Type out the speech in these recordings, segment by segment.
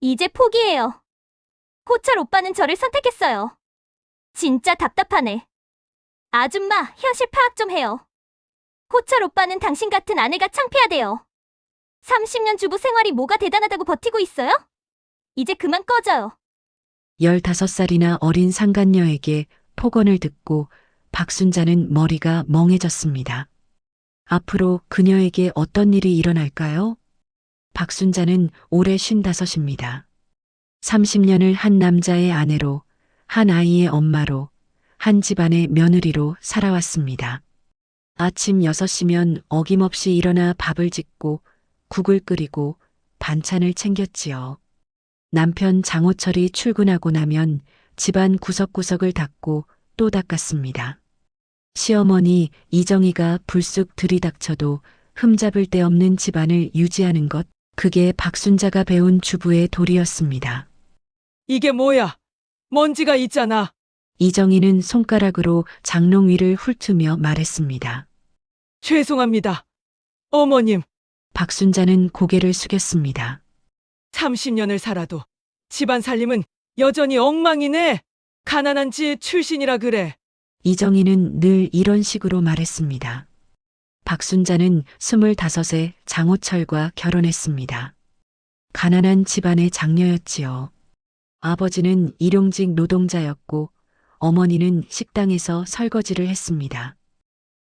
이제 포기해요. 호철 오빠는 저를 선택했어요. 진짜 답답하네. 아줌마, 현실 파악 좀 해요. 호철 오빠는 당신 같은 아내가 창피하대요. 30년 주부 생활이 뭐가 대단하다고 버티고 있어요? 이제 그만 꺼져요. 15살이나 어린 상간녀에게 폭언을 듣고 박순자는 머리가 멍해졌습니다. 앞으로 그녀에게 어떤 일이 일어날까요? 박순자는 올해 55입니다. 30년을 한 남자의 아내로, 한 아이의 엄마로, 한 집안의 며느리로 살아왔습니다. 아침 6시면 어김없이 일어나 밥을 짓고 국을 끓이고 반찬을 챙겼지요. 남편 장호철이 출근하고 나면 집안 구석구석을 닦고 또 닦았습니다. 시어머니 이정희가 불쑥 들이닥쳐도 흠잡을 데 없는 집안을 유지하는 것, 그게 박순자가 배운 주부의 도리였습니다. 이게 뭐야? 먼지가 있잖아. 이정희는 손가락으로 장롱 위를 훑으며 말했습니다. 죄송합니다. 어머님, 박순자는 고개를 숙였습니다. 30년을 살아도 집안 살림은 여전히 엉망이네. 가난한 집 출신이라 그래. 이정희는 늘 이런 식으로 말했습니다. 박순자는 25에 장호철과 결혼했습니다. 가난한 집안의 장녀였지요. 아버지는 일용직 노동자였고 어머니는 식당에서 설거지를 했습니다.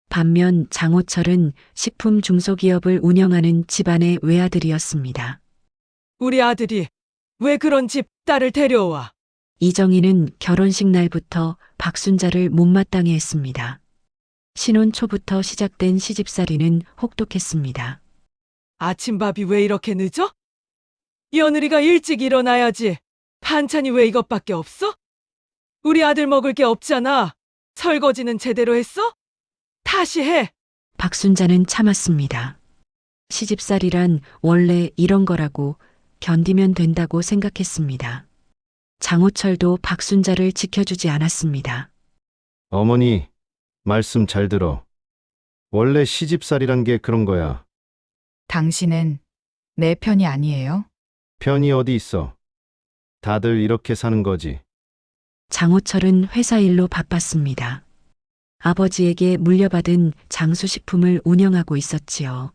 반면 장호철은 식품 중소기업을 운영하는 집안의 외아들이었습니다. 우리 아들이 왜 그런 집 딸을 데려와? 이정희는 결혼식 날부터 박순자를 못마땅해 했습니다. 신혼 초부터 시작된 시집살이는 혹독했습니다. 아침밥이 왜 이렇게 늦어? 며느리가 일찍 일어나야지. 반찬이 왜 이것밖에 없어? 우리 아들 먹을 게 없잖아. 설거지는 제대로 했어? 다시 해. 박순자는 참았습니다. 시집살이란 원래 이런 거라고 견디면 된다고 생각했습니다. 장호철도 박순자를 지켜주지 않았습니다. 어머니, 말씀 잘 들어. 원래 시집살이란 게 그런 거야. 당신은 내 편이 아니에요? 편이 어디 있어. 다들 이렇게 사는 거지. 장호철은 회사 일로 바빴습니다. 아버지에게 물려받은 장수식품을 운영하고 있었지요.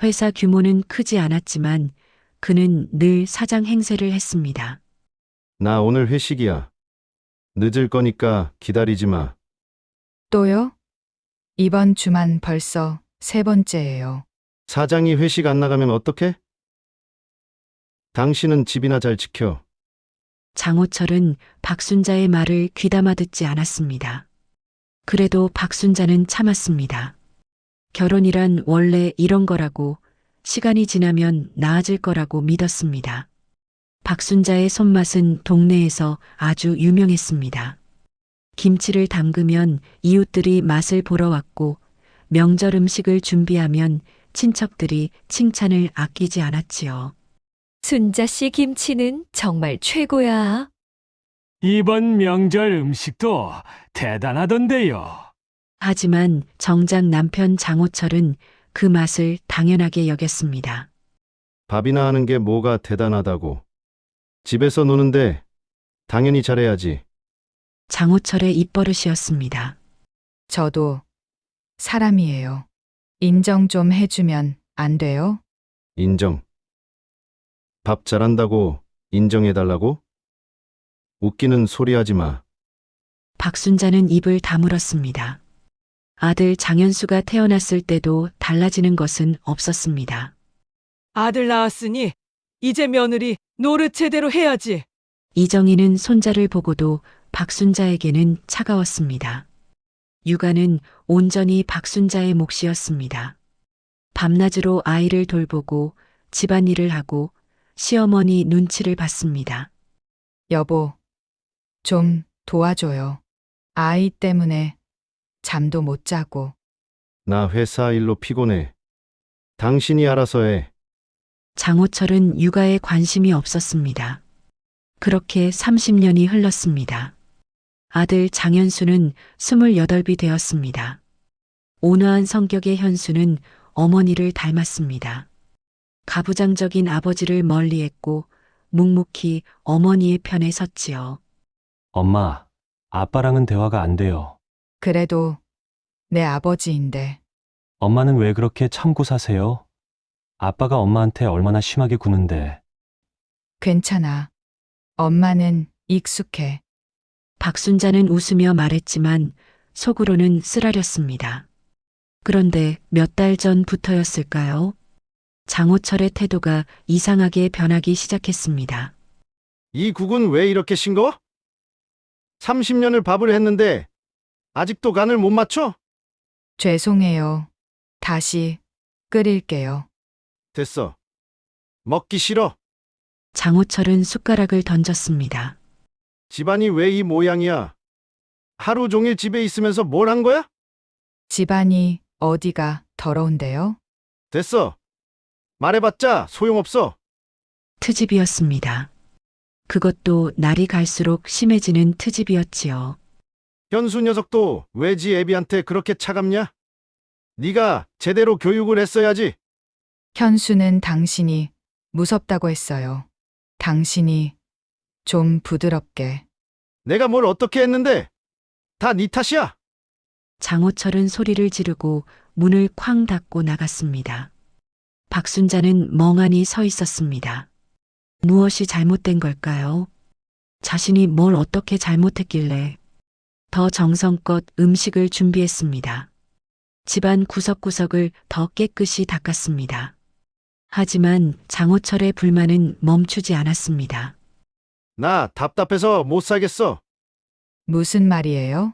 회사 규모는 크지 않았지만 그는 늘 사장 행세를 했습니다. 나 오늘 회식이야. 늦을 거니까 기다리지 마. 또요? 이번 주만 벌써 3번째예요. 사장이 회식 안 나가면 어떡해? 당신은 집이나 잘 지켜. 장호철은 박순자의 말을 귀담아 듣지 않았습니다. 그래도 박순자는 참았습니다. 결혼이란 원래 이런 거라고, 시간이 지나면 나아질 거라고 믿었습니다. 박순자의 손맛은 동네에서 아주 유명했습니다. 김치를 담그면 이웃들이 맛을 보러 왔고, 명절 음식을 준비하면 친척들이 칭찬을 아끼지 않았지요. 순자 씨 김치는 정말 최고야. 이번 명절 음식도 대단하던데요. 하지만 정작 남편 장호철은 그 맛을 당연하게 여겼습니다. 밥이나 하는 게 뭐가 대단하다고. 집에서 노는데 당연히 잘해야지. 장호철의 입버릇이었습니다. 저도 사람이에요. 인정 좀 해주면 안 돼요? 인정. 밥 잘한다고 인정해달라고? 웃기는 소리 하지 마. 박순자는 입을 다물었습니다. 아들 장현수가 태어났을 때도 달라지는 것은 없었습니다. 아들 낳았으니 이제 며느리 노릇 제대로 해야지. 이정희는 손자를 보고도 박순자에게는 차가웠습니다. 육아는 온전히 박순자의 몫이었습니다. 밤낮으로 아이를 돌보고 집안일을 하고 시어머니 눈치를 봤습니다. 여보, 좀 도와줘요. 아이 때문에 잠도 못 자고. 나 회사 일로 피곤해. 당신이 알아서 해. 장호철은 육아에 관심이 없었습니다. 그렇게 30년이 흘렀습니다. 아들 장현수는 28이 되었습니다. 온화한 성격의 현수는 어머니를 닮았습니다. 가부장적인 아버지를 멀리했고 묵묵히 어머니의 편에 섰지요. 엄마, 아빠랑은 대화가 안 돼요. 그래도 내 아버지인데. 엄마는 왜 그렇게 참고 사세요? 아빠가 엄마한테 얼마나 심하게 구는데. 괜찮아. 엄마는 익숙해. 박순자는 웃으며 말했지만 속으로는 쓰라렸습니다. 그런데 몇 달 전부터였을까요? 장호철의 태도가 이상하게 변하기 시작했습니다. 이 국은 왜 이렇게 싱거워? 30년을 밥을 했는데 아직도 간을 못 맞춰? 죄송해요. 다시 끓일게요. 됐어. 먹기 싫어. 장호철은 숟가락을 던졌습니다. 집안이 왜 이 모양이야? 하루 종일 집에 있으면서 뭘 한 거야? 집안이 어디가 더러운데요? 됐어. 말해봤자 소용없어. 트집이었습니다. 그것도 날이 갈수록 심해지는 트집이었지요. 현수 녀석도 왜 지 애비한테 그렇게 차갑냐? 네가 제대로 교육을 했어야지. 현수는 당신이 무섭다고 했어요. 당신이 좀 부드럽게. 내가 뭘 어떻게 했는데? 다 네 탓이야. 장호철은 소리를 지르고 문을 쾅 닫고 나갔습니다. 박순자는 멍하니 서 있었습니다. 무엇이 잘못된 걸까요? 자신이 뭘 어떻게 잘못했길래 더 정성껏 음식을 준비했습니다. 집안 구석구석을 더 깨끗이 닦았습니다. 하지만 장호철의 불만은 멈추지 않았습니다. 나 답답해서 못 살겠어. 무슨 말이에요?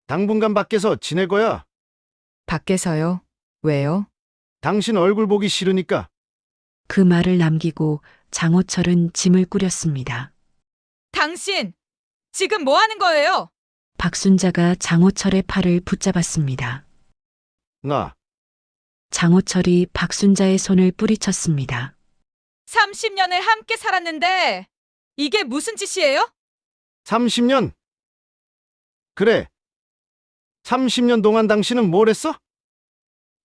당분간 밖에서 지낼 거야. 밖에서요? 왜요? 당신 얼굴 보기 싫으니까. 그 말을 남기고 장호철은 짐을 꾸렸습니다. 당신! 지금 뭐 하는 거예요? 박순자가 장호철의 팔을 붙잡았습니다. 나 장호철이 박순자의 손을 뿌리쳤습니다. 30년을 함께 살았는데 이게 무슨 짓이에요? 30년. 그래. 30년 동안 당신은 뭘 했어?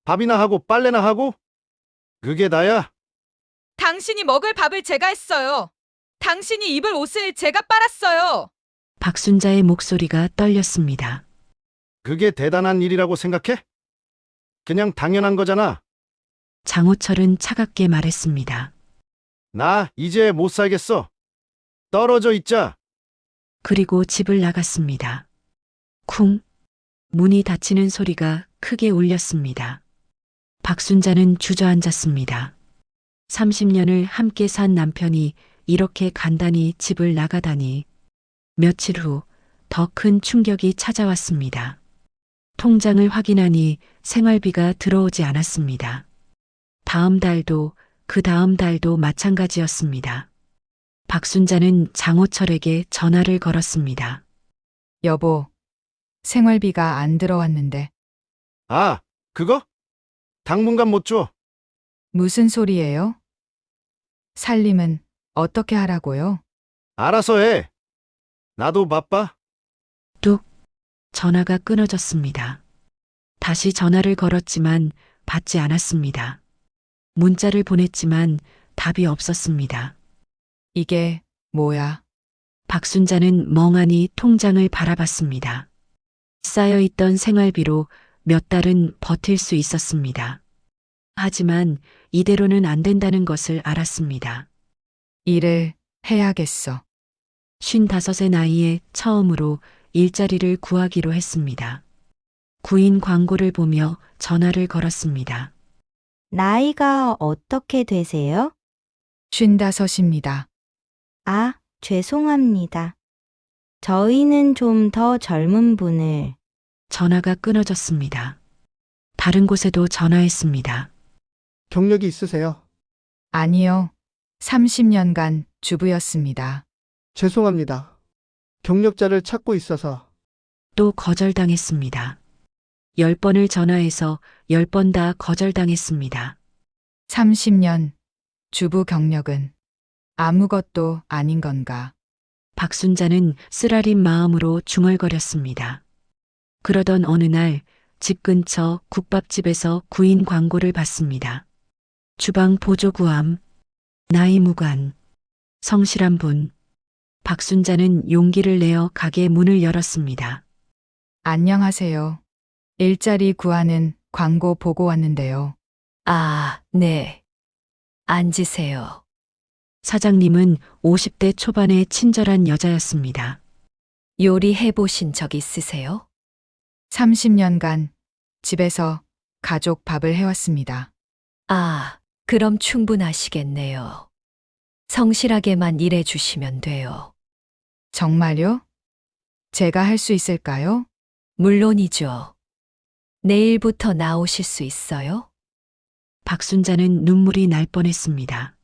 밥이나 하고 빨래나 하고? 그게 나야? 당신이 먹을 밥을 제가 했어요. 당신이 입을 옷을 제가 빨았어요. 박순자의 목소리가 떨렸습니다. 그게 대단한 일이라고 생각해? 그냥 당연한 거잖아. 장호철은 차갑게 말했습니다. 나 이제 못 살겠어. 떨어져 있자. 그리고 집을 나갔습니다. 쿵! 문이 닫히는 소리가 크게 울렸습니다. 박순자는 주저앉았습니다. 30년을 함께 산 남편이 이렇게 간단히 집을 나가다니. 며칠 후 더 큰 충격이 찾아왔습니다. 통장을 확인하니 생활비가 들어오지 않았습니다. 다음 달도 그 다음 달도 마찬가지였습니다. 박순자는 장호철에게 전화를 걸었습니다. 여보, 생활비가 안 들어왔는데 아, 그거? 당분간 못 줘. 무슨 소리예요? 살림은 어떻게 하라고요? 알아서 해. 나도 바빠. 뚝! 전화가 끊어졌습니다. 다시 전화를 걸었지만 받지 않았습니다. 문자를 보냈지만 답이 없었습니다. 이게 뭐야? 박순자는 멍하니 통장을 바라봤습니다. 쌓여있던 생활비로 몇 달은 버틸 수 있었습니다. 하지만 이대로는 안 된다는 것을 알았습니다. 일을 해야겠어. 55의 나이에 처음으로 일자리를 구하기로 했습니다. 구인 광고를 보며 전화를 걸었습니다. 나이가 어떻게 되세요? 55입니다. 아, 죄송합니다. 저희는 좀 더 젊은 분을. 전화가 끊어졌습니다. 다른 곳에도 전화했습니다. 경력이 있으세요? 아니요. 30년간 주부였습니다. 죄송합니다. 경력자를 찾고 있어서. 또 거절당했습니다. 10번을 전화해서 10번 다 거절당했습니다. 30년 주부 경력은 아무것도 아닌 건가? 박순자는 쓰라린 마음으로 중얼거렸습니다. 그러던 어느 날 집 근처 국밥집에서 구인 광고를 봤습니다. 주방 보조 구함, 나이 무관, 성실한 분. 박순자는 용기를 내어 가게 문을 열었습니다. 안녕하세요. 일자리 구하는 광고 보고 왔는데요. 아, 네. 앉으세요. 사장님은 50대 초반의 친절한 여자였습니다. 요리해 보신 적 있으세요? 30년간 집에서 가족 밥을 해왔습니다. 아, 그럼 충분하시겠네요. 성실하게만 일해 주시면 돼요. 정말요? 제가 할 수 있을까요? 물론이죠. 내일부터 나오실 수 있어요? 박순자는 눈물이 날 뻔했습니다.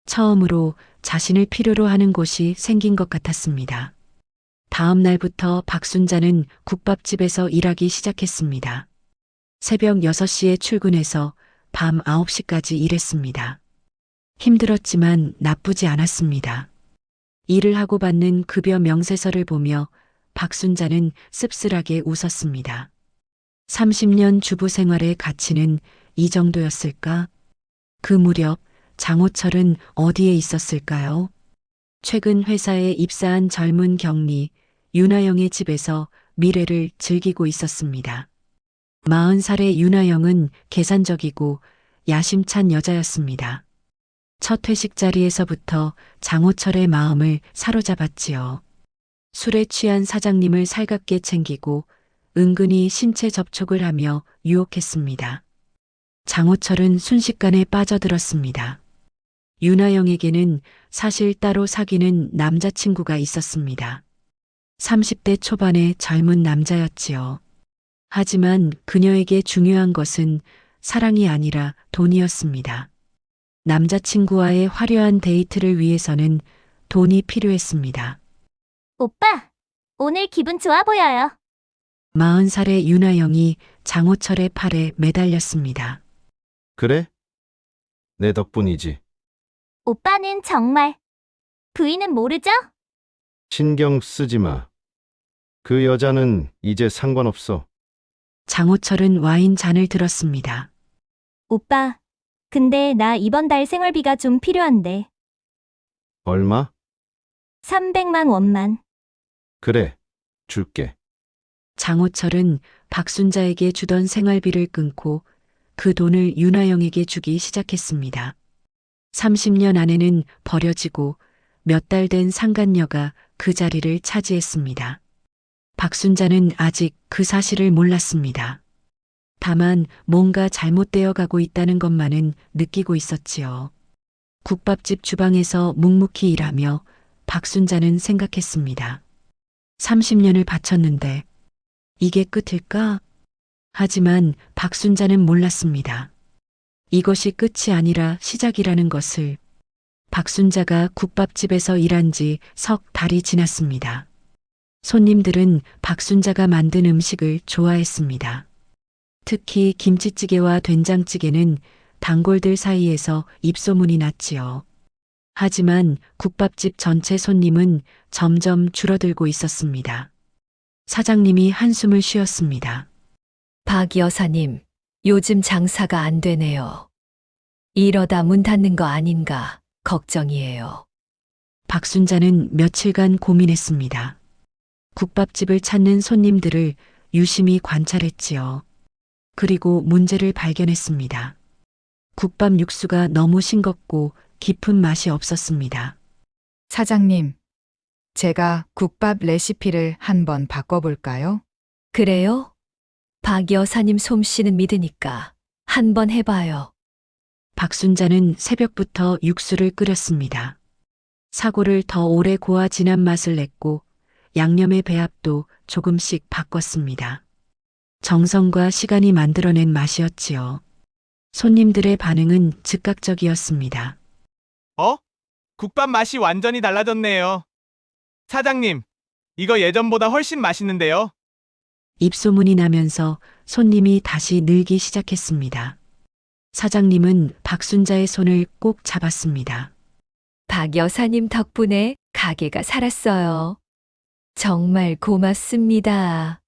처음으로 자신을 필요로 하는 곳이 생긴 것 같았습니다. 다음 날부터 박순자는 국밥집에서 일하기 시작했습니다. 새벽 6시에 출근해서 밤 9시까지 일했습니다. 힘들었지만 나쁘지 않았습니다. 일을 하고 받는 급여 명세서를 보며 박순자는 씁쓸하게 웃었습니다. 30년 주부 생활의 가치는 이 정도였을까? 그 무렵 장호철은 어디에 있었을까요? 최근 회사에 입사한 젊은 경리 윤하영의 집에서 미래를 즐기고 있었습니다. 40살의 윤하영은 계산적이고 야심찬 여자였습니다. 첫 회식 자리에서부터 장호철의 마음을 사로잡았지요. 술에 취한 사장님을 살갑게 챙기고 은근히 신체 접촉을 하며 유혹했습니다. 장호철은 순식간에 빠져들었습니다. 윤하영에게는 사실 따로 사귀는 남자친구가 있었습니다. 30대 초반의 젊은 남자였지요. 하지만 그녀에게 중요한 것은 사랑이 아니라 돈이었습니다. 남자친구와의 화려한 데이트를 위해서는 돈이 필요했습니다. 오빠, 오늘 기분 좋아 보여요. 40살의 윤하영이 장호철의 팔에 매달렸습니다. 그래? 내 덕분이지. 오빠는 정말. 부인은 모르죠? 신경 쓰지 마. 그 여자는 이제 상관없어. 장호철은 와인 잔을 들었습니다. 오빠, 근데 나 이번 달 생활비가 좀 필요한데. 얼마? 300만 원만. 그래, 줄게. 장호철은 박순자에게 주던 생활비를 끊고 그 돈을 윤하영에게 주기 시작했습니다. 30년 안에는 버려지고 몇 달 된 상간녀가 그 자리를 차지했습니다. 박순자는 아직 그 사실을 몰랐습니다. 다만 뭔가 잘못되어 가고 있다는 것만은 느끼고 있었지요. 국밥집 주방에서 묵묵히 일하며 박순자는 생각했습니다. 30년을 바쳤는데 이게 끝일까? 하지만 박순자는 몰랐습니다. 이것이 끝이 아니라 시작이라는 것을. 박순자가 국밥집에서 일한 지 석 달이 지났습니다. 손님들은 박순자가 만든 음식을 좋아했습니다. 특히 김치찌개와 된장찌개는 단골들 사이에서 입소문이 났지요. 하지만 국밥집 전체 손님은 점점 줄어들고 있었습니다. 사장님이 한숨을 쉬었습니다. 박 여사님, 요즘 장사가 안 되네요. 이러다 문 닫는 거 아닌가 걱정이에요. 박순자는 며칠간 고민했습니다. 국밥집을 찾는 손님들을 유심히 관찰했지요. 그리고 문제를 발견했습니다. 국밥 육수가 너무 싱겁고 깊은 맛이 없었습니다. 사장님, 제가 국밥 레시피를 한번 바꿔볼까요? 그래요? 박 여사님 솜씨는 믿으니까 한번 해봐요. 박순자는 새벽부터 육수를 끓였습니다. 사고를 더 오래 고아 진한 맛을 냈고 양념의 배합도 조금씩 바꿨습니다. 정성과 시간이 만들어낸 맛이었지요. 손님들의 반응은 즉각적이었습니다. 국밥 맛이 완전히 달라졌네요. 사장님, 이거 예전보다 훨씬 맛있는데요. 입소문이 나면서 손님이 다시 늘기 시작했습니다. 사장님은 박순자의 손을 꼭 잡았습니다. 박 여사님 덕분에 가게가 살았어요. 정말 고맙습니다.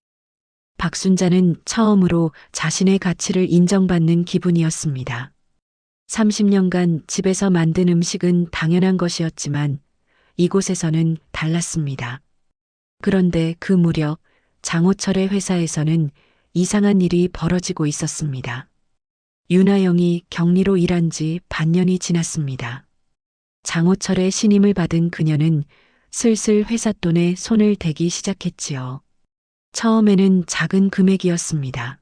박순자는 처음으로 자신의 가치를 인정받는 기분이었습니다. 30년간 집에서 만든 음식은 당연한 것이었지만 이곳에서는 달랐습니다. 그런데 그 무렵 장호철의 회사에서는 이상한 일이 벌어지고 있었습니다. 윤하영이 격리로 일한 지 반년이 지났습니다. 장호철의 신임을 받은 그녀는 슬슬 회사 돈에 손을 대기 시작했지요. 처음에는 작은 금액이었습니다.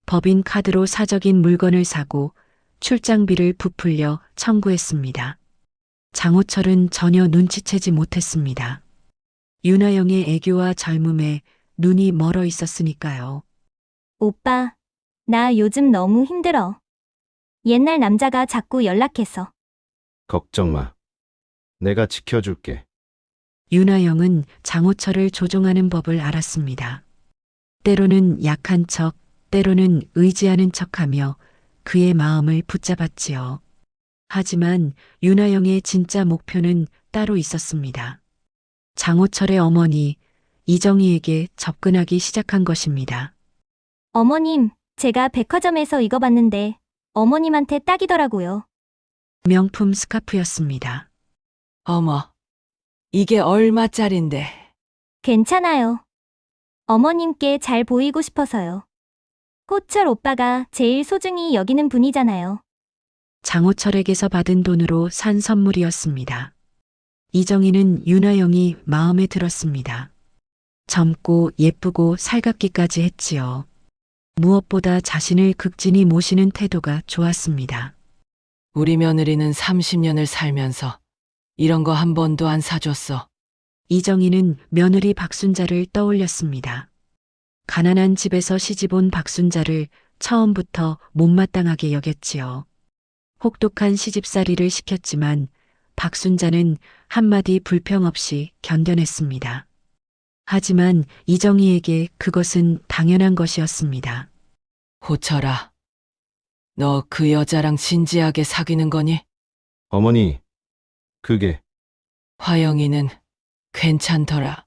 법인 카드로 사적인 물건을 사고 출장비를 부풀려 청구했습니다. 장호철은 전혀 눈치채지 못했습니다. 윤하영의 애교와 젊음에 눈이 멀어 있었으니까요. 오빠, 나 요즘 너무 힘들어. 옛날 남자가 자꾸 연락해서. 걱정 마. 내가 지켜줄게. 윤하영은 장호철을 조종하는 법을 알았습니다. 때로는 약한 척, 때로는 의지하는 척하며 그의 마음을 붙잡았지요. 하지만 윤하영의 진짜 목표는 따로 있었습니다. 장호철의 어머니 이정희에게 접근하기 시작한 것입니다. 어머님, 제가 백화점에서 이거 봤는데 어머님한테 딱이더라고요. 명품 스카프였습니다. 어머, 이게 얼마짜린데? 괜찮아요. 어머님께 잘 보이고 싶어서요. 호철 오빠가 제일 소중히 여기는 분이잖아요. 장호철에게서 받은 돈으로 산 선물이었습니다. 이정희는 윤하영이 마음에 들었습니다. 젊고 예쁘고 살갑기까지 했지요. 무엇보다 자신을 극진히 모시는 태도가 좋았습니다. 우리 며느리는 30년을 살면서 이런 거 한 번도 안 사줬어. 이정희는 며느리 박순자를 떠올렸습니다. 가난한 집에서 시집온 박순자를 처음부터 못마땅하게 여겼지요. 혹독한 시집살이를 시켰지만 박순자는 한마디 불평 없이 견뎌냈습니다. 하지만 이정희에게 그것은 당연한 것이었습니다. 호철아, 너 그 여자랑 진지하게 사귀는 거니? 어머니, 그게 화영이는 괜찮더라.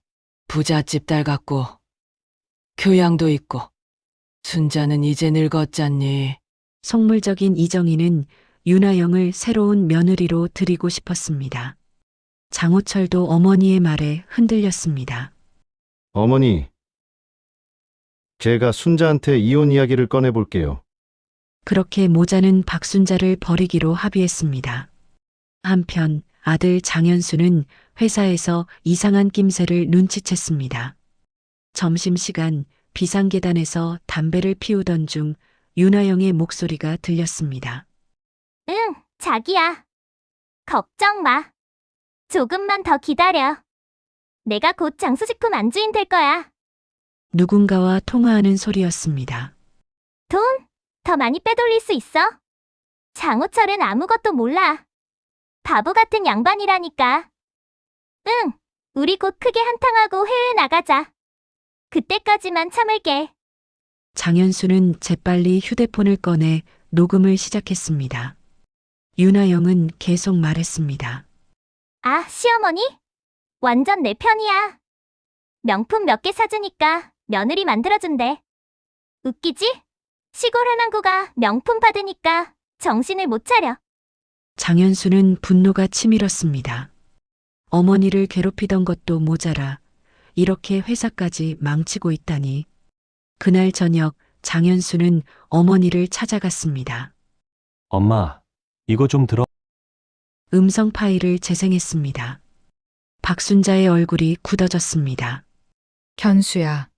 부잣집 딸 같고 교양도 있고. 순자는 이제 늙었잖니. 속물적인 이정희는 윤하영을 새로운 며느리로 드리고 싶었습니다. 장호철도 어머니의 말에 흔들렸습니다. 어머니. 제가 순자한테 이혼 이야기를 꺼내볼게요. 그렇게 모자는 박순자를 버리기로 합의했습니다. 한편 아들 장현수는 회사에서 이상한 낌새를 눈치챘습니다. 점심시간 비상계단에서 담배를 피우던 중 윤하영의 목소리가 들렸습니다. 응, 자기야. 걱정 마. 조금만 더 기다려. 내가 곧 장수식품 안주인 될 거야. 누군가와 통화하는 소리였습니다. 돈? 더 많이 빼돌릴 수 있어? 장호철은 아무것도 몰라. 바보 같은 양반이라니까. 응, 우리 곧 크게 한탕하고 해외 나가자. 그때까지만 참을게. 장현수는 재빨리 휴대폰을 꺼내 녹음을 시작했습니다. 윤하영은 계속 말했습니다. 아, 시어머니? 완전 내 편이야. 명품 몇 개 사주니까 며느리 만들어준대. 웃기지? 시골 해남구가 명품 받으니까 정신을 못 차려. 장현수는 분노가 치밀었습니다. 어머니를 괴롭히던 것도 모자라 이렇게 회사까지 망치고 있다니. 그날 저녁 장현수는 어머니를 찾아갔습니다. 엄마, 이거 좀 들어. 음성 파일을 재생했습니다. 박순자의 얼굴이 굳어졌습니다. 현수야,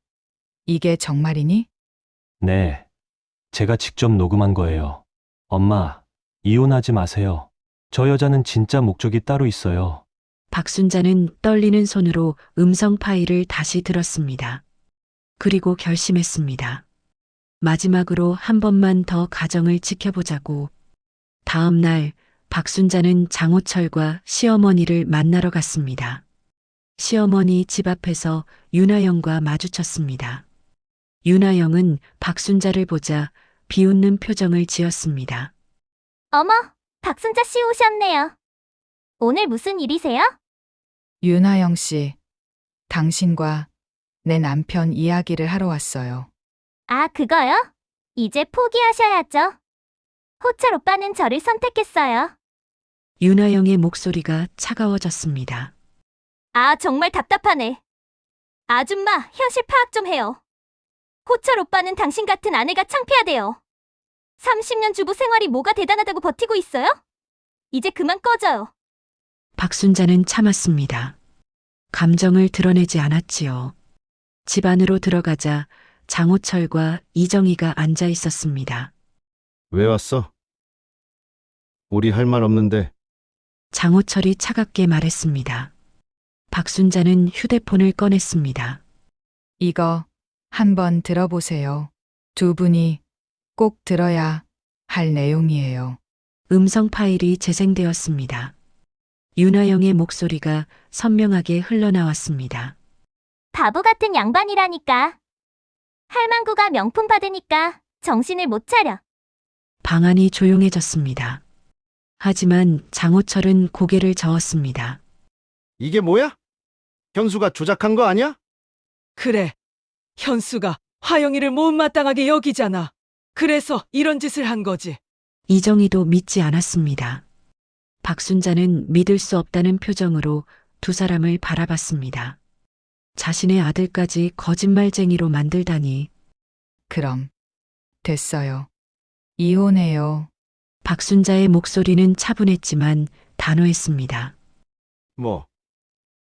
이게 정말이니? 네. 제가 직접 녹음한 거예요. 엄마, 이혼하지 마세요. 저 여자는 진짜 목적이 따로 있어요. 박순자는 떨리는 손으로 음성 파일을 다시 들었습니다. 그리고 결심했습니다. 마지막으로 한 번만 더 가정을 지켜보자고. 다음 날 박순자는 장호철과 시어머니를 만나러 갔습니다. 시어머니 집 앞에서 윤하영과 마주쳤습니다. 윤하영은 박순자를 보자 비웃는 표정을 지었습니다. 어머, 박순자 씨 오셨네요. 오늘 무슨 일이세요? 윤하영 씨, 당신과 내 남편 이야기를 하러 왔어요. 아, 그거요? 이제 포기하셔야죠. 호철 오빠는 저를 선택했어요. 윤아영의 목소리가 차가워졌습니다. 아, 정말 답답하네. 아줌마, 현실 파악 좀 해요. 호철 오빠는 당신 같은 아내가 창피하대요. 30년 주부 생활이 뭐가 대단하다고 버티고 있어요? 이제 그만 꺼져요. 박순자는 참았습니다. 감정을 드러내지 않았지요. 집 안으로 들어가자 장호철과 이정희가 앉아 있었습니다. 왜 왔어? 우리 할 말 없는데. 장호철이 차갑게 말했습니다. 박순자는 휴대폰을 꺼냈습니다. 이거 한번 들어보세요. 두 분이 꼭 들어야 할 내용이에요. 음성 파일이 재생되었습니다. 윤아영의 목소리가 선명하게 흘러나왔습니다. 바보 같은 양반이라니까. 할망구가 명품 받으니까 정신을 못 차려. 방안이 조용해졌습니다. 하지만 장호철은 고개를 저었습니다. 이게 뭐야? 현수가 조작한 거 아니야? 그래. 현수가 화영이를 못마땅하게 여기잖아. 그래서 이런 짓을 한 거지. 이정희도 믿지 않았습니다. 박순자는 믿을 수 없다는 표정으로 두 사람을 바라봤습니다. 자신의 아들까지 거짓말쟁이로 만들다니. 그럼 됐어요. 이혼해요. 박순자의 목소리는 차분했지만 단호했습니다. 뭐,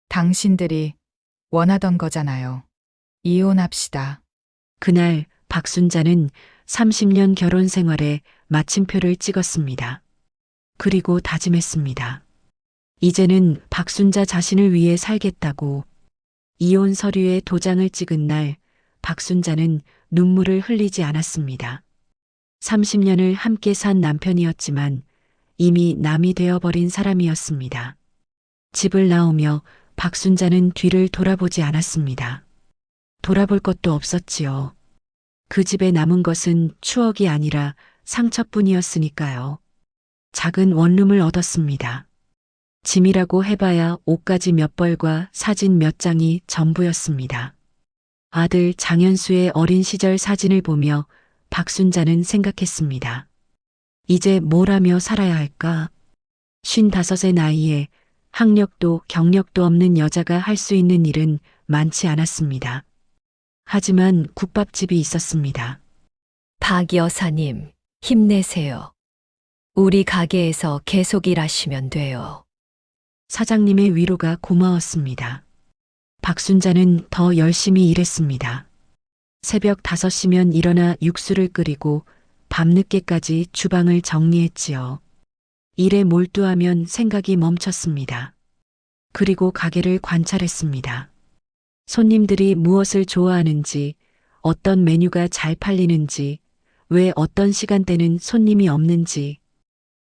당신들이 원하던 거잖아요. 이혼합시다. 그날 박순자는 30년 결혼 생활에 마침표를 찍었습니다. 그리고 다짐했습니다. 이제는 박순자 자신을 위해 살겠다고. 이혼 서류에 도장을 찍은 날 박순자는 눈물을 흘리지 않았습니다. 30년을 함께 산 남편이었지만 이미 남이 되어버린 사람이었습니다. 집을 나오며 박순자는 뒤를 돌아보지 않았습니다. 돌아볼 것도 없었지요. 그 집에 남은 것은 추억이 아니라 상처뿐이었으니까요. 작은 원룸을 얻었습니다. 짐이라고 해봐야 옷가지 몇 벌과 사진 몇 장이 전부였습니다. 아들 장현수의 어린 시절 사진을 보며 박순자는 생각했습니다. 이제 뭘 하며 살아야 할까? 55의 나이에 학력도 경력도 없는 여자가 할 수 있는 일은 많지 않았습니다. 하지만 국밥집이 있었습니다. 박 여사님, 힘내세요. 우리 가게에서 계속 일하시면 돼요. 사장님의 위로가 고마웠습니다. 박순자는 더 열심히 일했습니다. 새벽 5시면 일어나 육수를 끓이고 밤늦게까지 주방을 정리했지요. 일에 몰두하면 생각이 멈췄습니다. 그리고 가게를 관찰했습니다. 손님들이 무엇을 좋아하는지, 어떤 메뉴가 잘 팔리는지, 왜 어떤 시간대는 손님이 없는지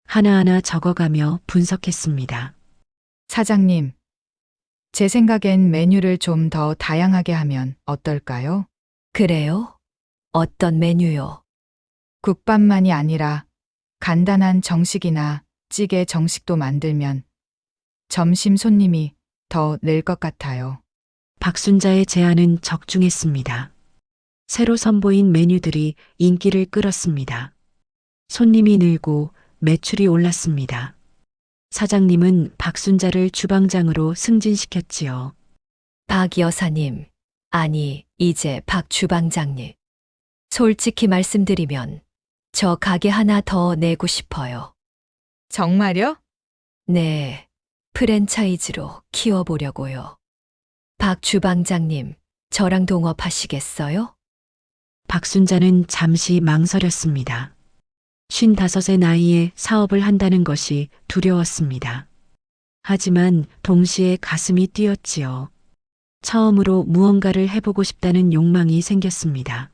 하나하나 적어가며 분석했습니다. 사장님, 제 생각엔 메뉴를 좀 더 다양하게 하면 어떨까요? 그래요? 어떤 메뉴요? 국밥만이 아니라 간단한 정식이나 찌개 정식도 만들면 점심 손님이 더 늘 것 같아요. 박순자의 제안은 적중했습니다. 새로 선보인 메뉴들이 인기를 끌었습니다. 손님이 늘고 매출이 올랐습니다. 사장님은 박순자를 주방장으로 승진시켰지요. 박 여사님, 아니, 이제 박 주방장님. 솔직히 말씀드리면 저 가게 하나 더 내고 싶어요. 정말요? 네, 프랜차이즈로 키워보려고요. 박 주방장님, 저랑 동업하시겠어요? 박순자는 잠시 망설였습니다. 55의 나이에 사업을 한다는 것이 두려웠습니다. 하지만 동시에 가슴이 뛰었지요. 처음으로 무언가를 해보고 싶다는 욕망이 생겼습니다.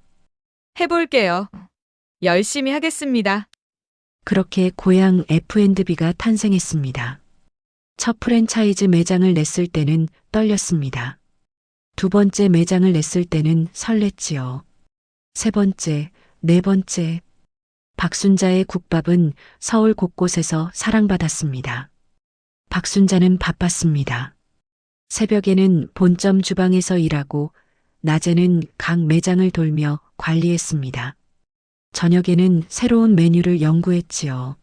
해볼게요. 열심히 하겠습니다. 그렇게 고향 F&B가 탄생했습니다. 첫 프랜차이즈 매장을 냈을 때는 떨렸습니다. 두 번째 매장을 냈을 때는 설렜지요. 세 번째, 네 번째. 박순자의 국밥은 서울 곳곳에서 사랑받았습니다. 박순자는 바빴습니다. 새벽에는 본점 주방에서 일하고 낮에는 각 매장을 돌며 관리했습니다. 저녁에는 새로운 메뉴를 연구했지요.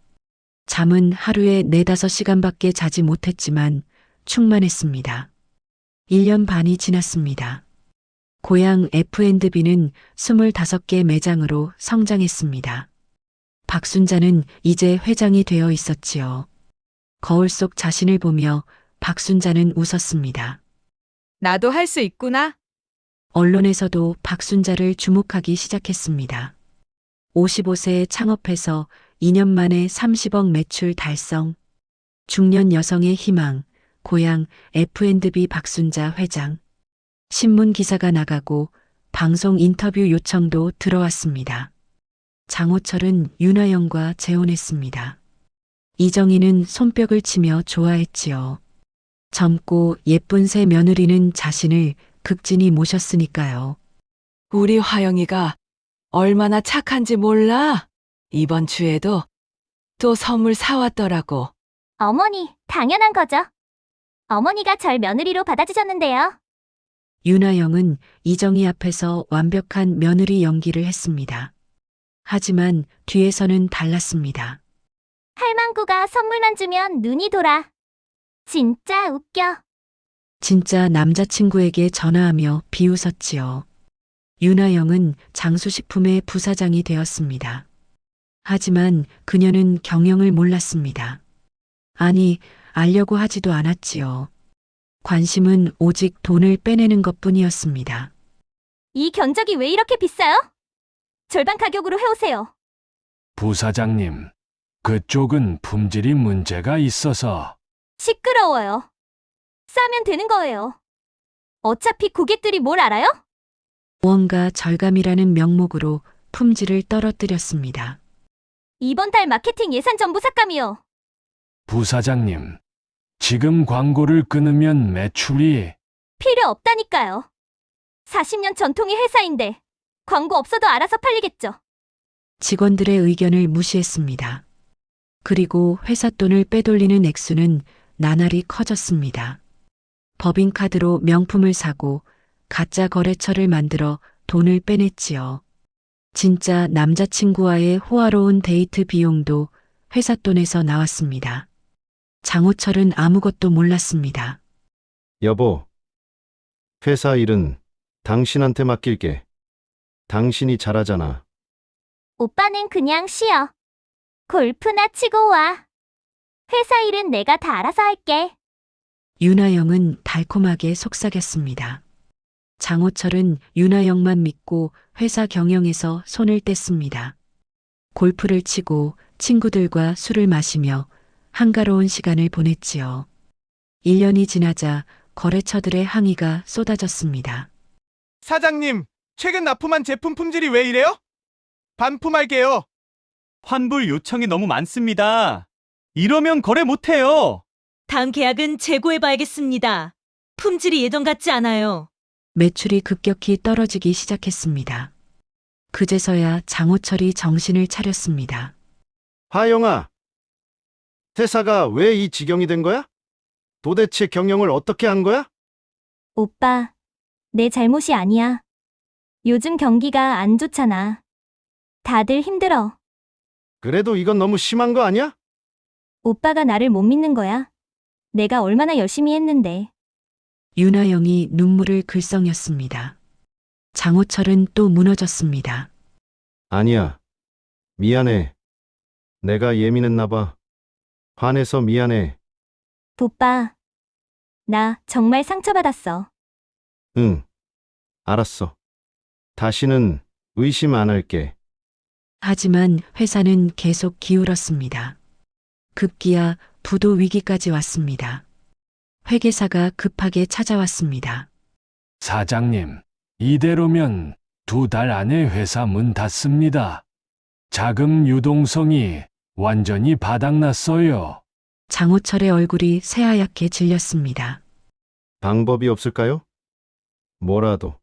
잠은 하루에 4-5시간밖에 자지 못했지만 충만했습니다. 1년 반이 지났습니다. 고향 F&B는 25개 매장으로 성장했습니다. 박순자는 이제 회장이 되어 있었지요. 거울 속 자신을 보며 박순자는 웃었습니다. 나도 할 수 있구나. 언론에서도 박순자를 주목하기 시작했습니다. 55세에 창업해서 2년 만에 30억 매출 달성. 중년 여성의 희망, 고향 F&B 박순자 회장. 신문 기사가 나가고 방송 인터뷰 요청도 들어왔습니다. 장호철은 윤하영과 재혼했습니다. 이정희는 손뼉을 치며 좋아했지요. 젊고 예쁜 새 며느리는 자신을 극진히 모셨으니까요. 우리 화영이가 얼마나 착한지 몰라? 이번 주에도 또 선물 사왔더라고. 어머니, 당연한 거죠. 어머니가 절 며느리로 받아주셨는데요. 윤하영은 이정희 앞에서 완벽한 며느리 연기를 했습니다. 하지만 뒤에서는 달랐습니다. 할망구가 선물만 주면 눈이 돌아. 진짜 웃겨. 진짜 남자친구에게 전화하며 비웃었지요. 윤하영은 장수식품의 부사장이 되었습니다. 하지만 그녀는 경영을 몰랐습니다. 아니, 알려고 하지도 않았지요. 관심은 오직 돈을 빼내는 것뿐이었습니다. 이 견적이 왜 이렇게 비싸요? 절반 가격으로 해오세요. 부사장님, 그쪽은 품질이 문제가 있어서. 시끄러워요. 싸면 되는 거예요. 어차피 고객들이 뭘 알아요? 무언가 절감이라는 명목으로 품질을 떨어뜨렸습니다. 이번 달 마케팅 예산 전부 삭감이요. 부사장님, 지금 광고를 끊으면 매출이. 필요 없다니까요. 40년 전통의 회사인데 광고 없어도 알아서 팔리겠죠. 직원들의 의견을 무시했습니다. 그리고 회사 돈을 빼돌리는 액수는 나날이 커졌습니다. 법인카드로 명품을 사고 가짜 거래처를 만들어 돈을 빼냈지요. 진짜 남자친구와의 호화로운 데이트 비용도 회사 돈에서 나왔습니다. 장호철은 아무것도 몰랐습니다. 여보, 회사 일은 당신한테 맡길게. 당신이 잘하잖아. 오빠는 그냥 쉬어. 골프나 치고 와. 회사 일은 내가 다 알아서 할게. 윤하영은 달콤하게 속삭였습니다. 장호철은 윤하영만 믿고 회사 경영에서 손을 뗐습니다. 골프를 치고 친구들과 술을 마시며 한가로운 시간을 보냈지요. 1년이 지나자 거래처들의 항의가 쏟아졌습니다. 사장님, 최근 납품한 제품 품질이 왜 이래요? 반품할게요. 환불 요청이 너무 많습니다. 이러면 거래 못해요. 다음 계약은 재고해봐야겠습니다. 품질이 예전 같지 않아요. 매출이 급격히 떨어지기 시작했습니다. 그제서야 장호철이 정신을 차렸습니다. 화영아, 회사가 왜 이 지경이 된 거야? 도대체 경영을 어떻게 한 거야? 오빠, 내 잘못이 아니야. 요즘 경기가 안 좋잖아. 다들 힘들어. 그래도 이건 너무 심한 거 아니야? 오빠가 나를 못 믿는 거야. 내가 얼마나 열심히 했는데. 윤하영이 눈물을 글썽였습니다. 장호철은 또 무너졌습니다. 아니야. 미안해. 내가 예민했나 봐. 화내서 미안해. 오빠, 나 정말 상처받았어. 응. 알았어. 다시는 의심 안 할게. 하지만 회사는 계속 기울었습니다. 급기야 부도 위기까지 왔습니다. 회계사가 급하게 찾아왔습니다. 사장님, 이대로면 2달 안에 회사 문 닫습니다. 자금 유동성이 완전히 바닥났어요. 장호철의 얼굴이 새하얗게 질렸습니다. 방법이 없을까요? 뭐라도.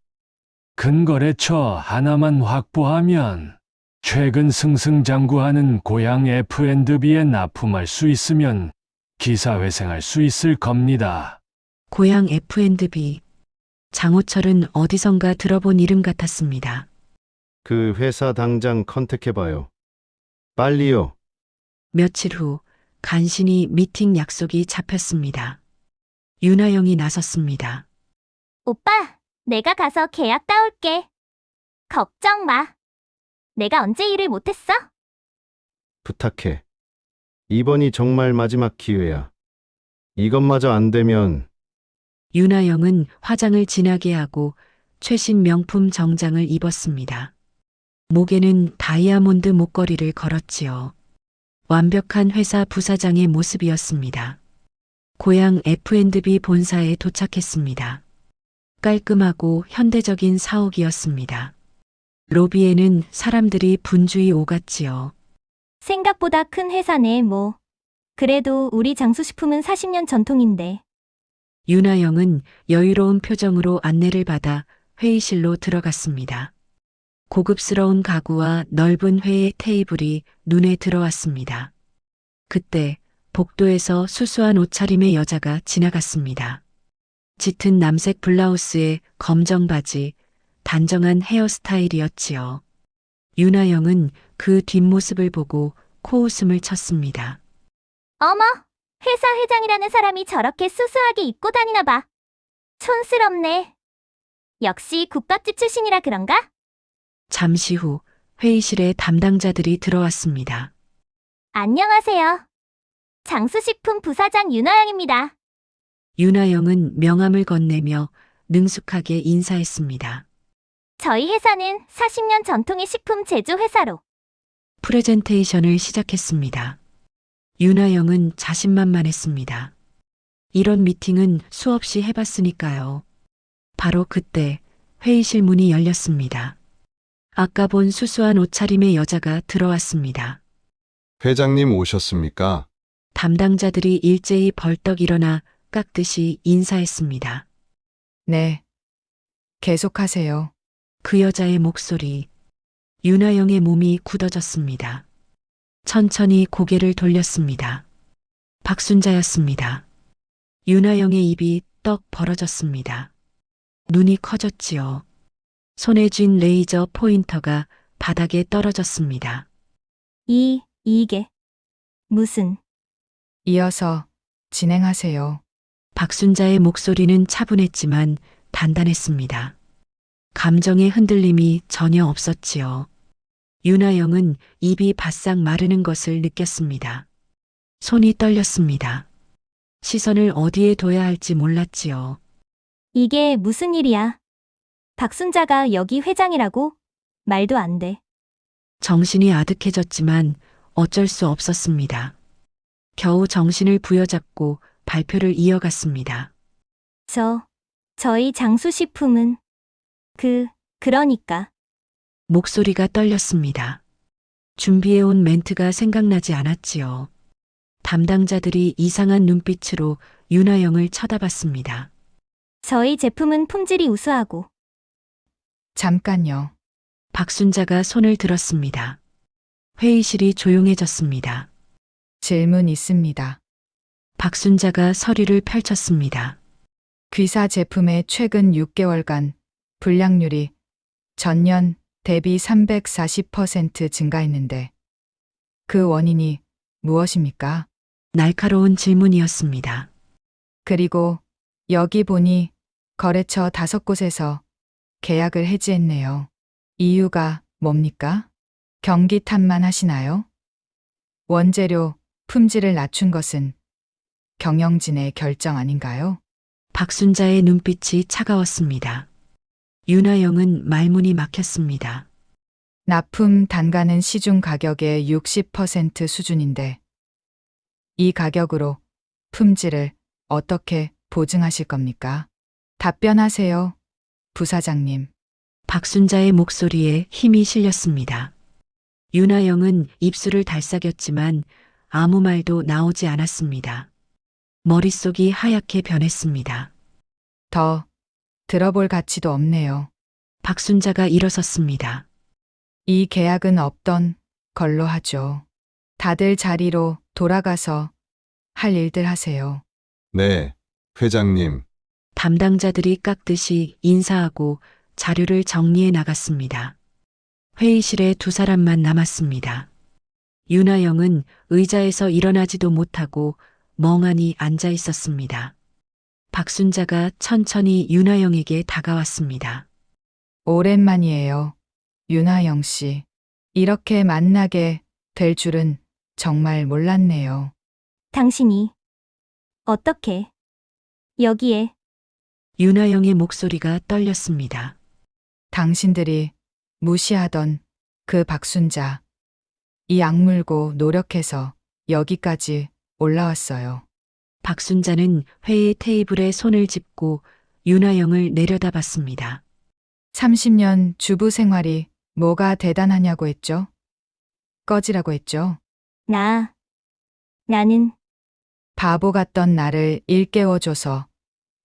큰 거래처 하나만 확보하면 최근 승승장구하는 고향 F&B에 납품할 수 있으면 기사회생할 수 있을 겁니다. 고향 F&B. 장호철은 어디선가 들어본 이름 같았습니다. 그 회사 당장 컨택해봐요. 빨리요. 며칠 후 간신히 미팅 약속이 잡혔습니다. 윤하영이 나섰습니다. 오빠, 내가 가서 계약 따올게. 걱정 마. 내가 언제 일을 못했어? 부탁해. 이번이 정말 마지막 기회야. 이것마저 안 되면 윤하영은 화장을 진하게 하고 최신 명품 정장을 입었습니다. 목에는 다이아몬드 목걸이를 걸었지요. 완벽한 회사 부사장의 모습이었습니다. 고향 F&B 본사에 도착했습니다. 깔끔하고 현대적인 사옥이었습니다. 로비에는 사람들이 분주히 오갔지요. 생각보다 큰 회사네, 뭐. 그래도 우리 장수식품은 40년 전통인데. 윤하영은 여유로운 표정으로 안내를 받아 회의실로 들어갔습니다. 고급스러운 가구와 넓은 회의 테이블이 눈에 들어왔습니다. 그때 복도에서 수수한 옷차림의 여자가 지나갔습니다. 짙은 남색 블라우스에 검정 바지, 단정한 헤어스타일이었지요. 윤하영은 그 뒷모습을 보고 코웃음을 쳤습니다. 어머, 회사 회장이라는 사람이 저렇게 수수하게 입고 다니나 봐. 촌스럽네. 역시 국밥집 출신이라 그런가? 잠시 후 회의실에 담당자들이 들어왔습니다. 안녕하세요. 장수식품 부사장 윤하영입니다. 윤하영은 명함을 건네며 능숙하게 인사했습니다. 저희 회사는 40년 전통의 식품 제조 회사로. 프레젠테이션을 시작했습니다. 윤하영은 자신만만했습니다. 이런 미팅은 수없이 해봤으니까요. 바로 그때 회의실 문이 열렸습니다. 아까 본 수수한 옷차림의 여자가 들어왔습니다. 회장님 오셨습니까? 담당자들이 일제히 벌떡 일어나 깍듯이 인사했습니다. 네. 계속하세요. 그 여자의 목소리. 윤하영의 몸이 굳어졌습니다. 천천히 고개를 돌렸습니다. 박순자였습니다. 윤하영의 입이 떡 벌어졌습니다. 눈이 커졌지요. 손에 쥔 레이저 포인터가 바닥에 떨어졌습니다. 이게 무슨... 이어서 진행하세요. 박순자의 목소리는 차분했지만 단단했습니다. 감정의 흔들림이 전혀 없었지요. 윤하영은 입이 바싹 마르는 것을 느꼈습니다. 손이 떨렸습니다. 시선을 어디에 둬야 할지 몰랐지요. 이게 무슨 일이야? 박순자가 여기 회장이라고? 말도 안 돼. 정신이 아득해졌지만 어쩔 수 없었습니다. 겨우 정신을 부여잡고 발표를 이어갔습니다. 저희 장수식품은 그러니까. 목소리가 떨렸습니다. 준비해온 멘트가 생각나지 않았지요. 담당자들이 이상한 눈빛으로 윤하영을 쳐다봤습니다. 저희 제품은 품질이 우수하고. 잠깐요. 박순자가 손을 들었습니다. 회의실이 조용해졌습니다. 질문 있습니다. 박순자가 서류를 펼쳤습니다. 귀사 제품의 최근 6개월간 불량률이 전년 대비 340% 증가했는데 그 원인이 무엇입니까? 날카로운 질문이었습니다. 그리고 여기 보니 거래처 5곳에서 계약을 해지했네요. 이유가 뭡니까? 경기 탓만 하시나요? 원재료 품질을 낮춘 것은 경영진의 결정 아닌가요? 박순자의 눈빛이 차가웠습니다. 윤하영은 말문이 막혔습니다. 납품 단가는 시중 가격의 60% 수준인데 이 가격으로 품질을 어떻게 보증하실 겁니까? 답변하세요, 부사장님. 박순자의 목소리에 힘이 실렸습니다. 윤하영은 입술을 달싹였지만 아무 말도 나오지 않았습니다. 머릿속이 하얗게 변했습니다. 더 들어볼 가치도 없네요. 박순자가 일어섰습니다. 이 계약은 없던 걸로 하죠. 다들 자리로 돌아가서 할 일들 하세요. 네, 회장님. 담당자들이 깍듯이 인사하고 자료를 정리해 나갔습니다. 회의실에 두 사람만 남았습니다. 윤하영은 의자에서 일어나지도 못하고 멍하니 앉아 있었습니다. 박순자가 천천히 윤하영에게 다가왔습니다. 오랜만이에요. 윤하영 씨. 이렇게 만나게 될 줄은 정말 몰랐네요. 당신이 어떻게 여기에? 윤하영의 목소리가 떨렸습니다. 당신들이 무시하던 그 박순자. 이 악물고 노력해서 여기까지 올라왔어요. 박순자는 회의 테이블에 손을 짚고 윤하영을 내려다봤습니다. 30년 주부 생활이 뭐가 대단하냐고 했죠? 꺼지라고 했죠? 나는 바보 같던 나를 일깨워줘서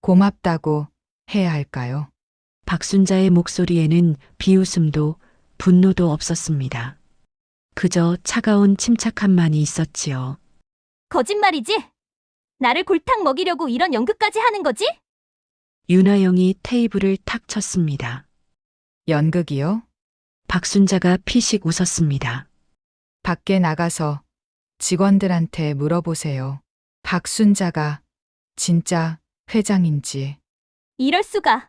고맙다고 해야 할까요? 박순자의 목소리에는 비웃음도 분노도 없었습니다. 그저 차가운 침착함만이 있었지요. 거짓말이지? 나를 골탕 먹이려고 이런 연극까지 하는 거지? 윤하영이 테이블을 탁 쳤습니다. 연극이요? 박순자가 피식 웃었습니다. 밖에 나가서 직원들한테 물어보세요. 박순자가 진짜 회장인지. 이럴 수가.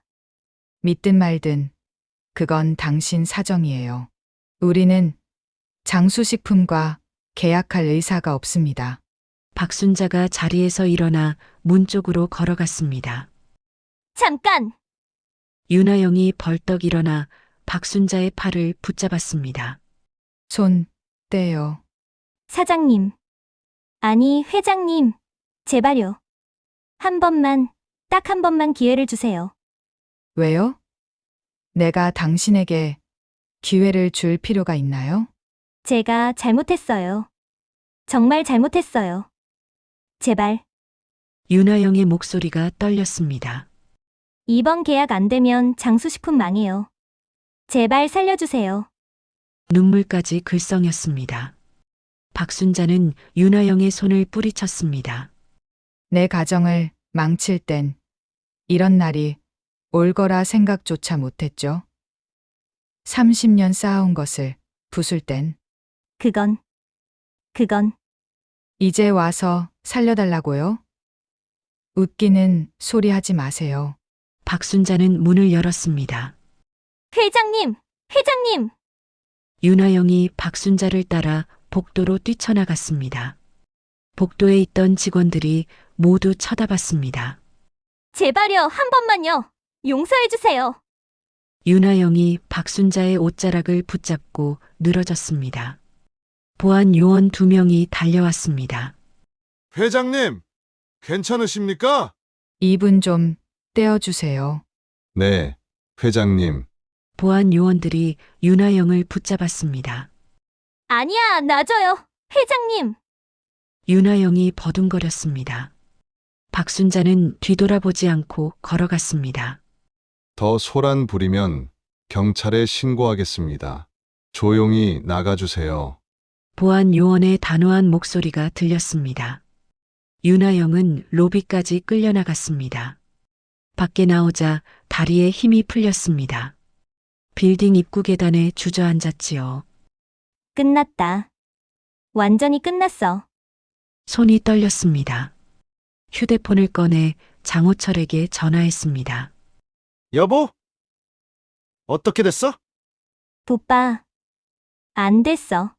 믿든 말든 그건 당신 사정이에요. 우리는 장수식품과 계약할 의사가 없습니다. 박순자가 자리에서 일어나 문 쪽으로 걸어갔습니다. 잠깐! 윤하영이 벌떡 일어나 박순자의 팔을 붙잡았습니다. 손 떼요. 사장님. 아니, 회장님. 제발요. 한 번만, 딱 한 번만 기회를 주세요. 왜요? 내가 당신에게 기회를 줄 필요가 있나요? 제가 잘못했어요. 정말 잘못했어요. 제발. 윤하영의 목소리가 떨렸습니다. 이번 계약 안 되면 장수식품 망해요. 제발 살려주세요. 눈물까지 글썽였습니다. 박순자는 윤하영의 손을 뿌리쳤습니다. 내 가정을 망칠 땐 이런 날이 올 거라 생각조차 못했죠. 30년 쌓아온 것을 부술 땐 그건 이제 와서 살려달라고요? 웃기는 소리 하지 마세요. 박순자는 문을 열었습니다. 회장님! 회장님! 윤하영이 박순자를 따라 복도로 뛰쳐나갔습니다. 복도에 있던 직원들이 모두 쳐다봤습니다. 제발요, 한 번만요. 용서해주세요. 윤하영이 박순자의 옷자락을 붙잡고 늘어졌습니다. 보안 요원 2명이 달려왔습니다. 회장님, 괜찮으십니까? 입은 좀 떼어주세요. 네, 회장님. 보안 요원들이 윤하영을 붙잡았습니다. 아니야, 놔줘요. 회장님! 윤하영이 버둥거렸습니다. 박순자는 뒤돌아보지 않고 걸어갔습니다. 더 소란 부리면 경찰에 신고하겠습니다. 조용히 나가주세요. 보안 요원의 단호한 목소리가 들렸습니다. 윤하영은 로비까지 끌려나갔습니다. 밖에 나오자 다리에 힘이 풀렸습니다. 빌딩 입구 계단에 주저앉았지요. 끝났다. 완전히 끝났어. 손이 떨렸습니다. 휴대폰을 꺼내 장호철에게 전화했습니다. 여보? 어떻게 됐어? 오빠. 안 됐어.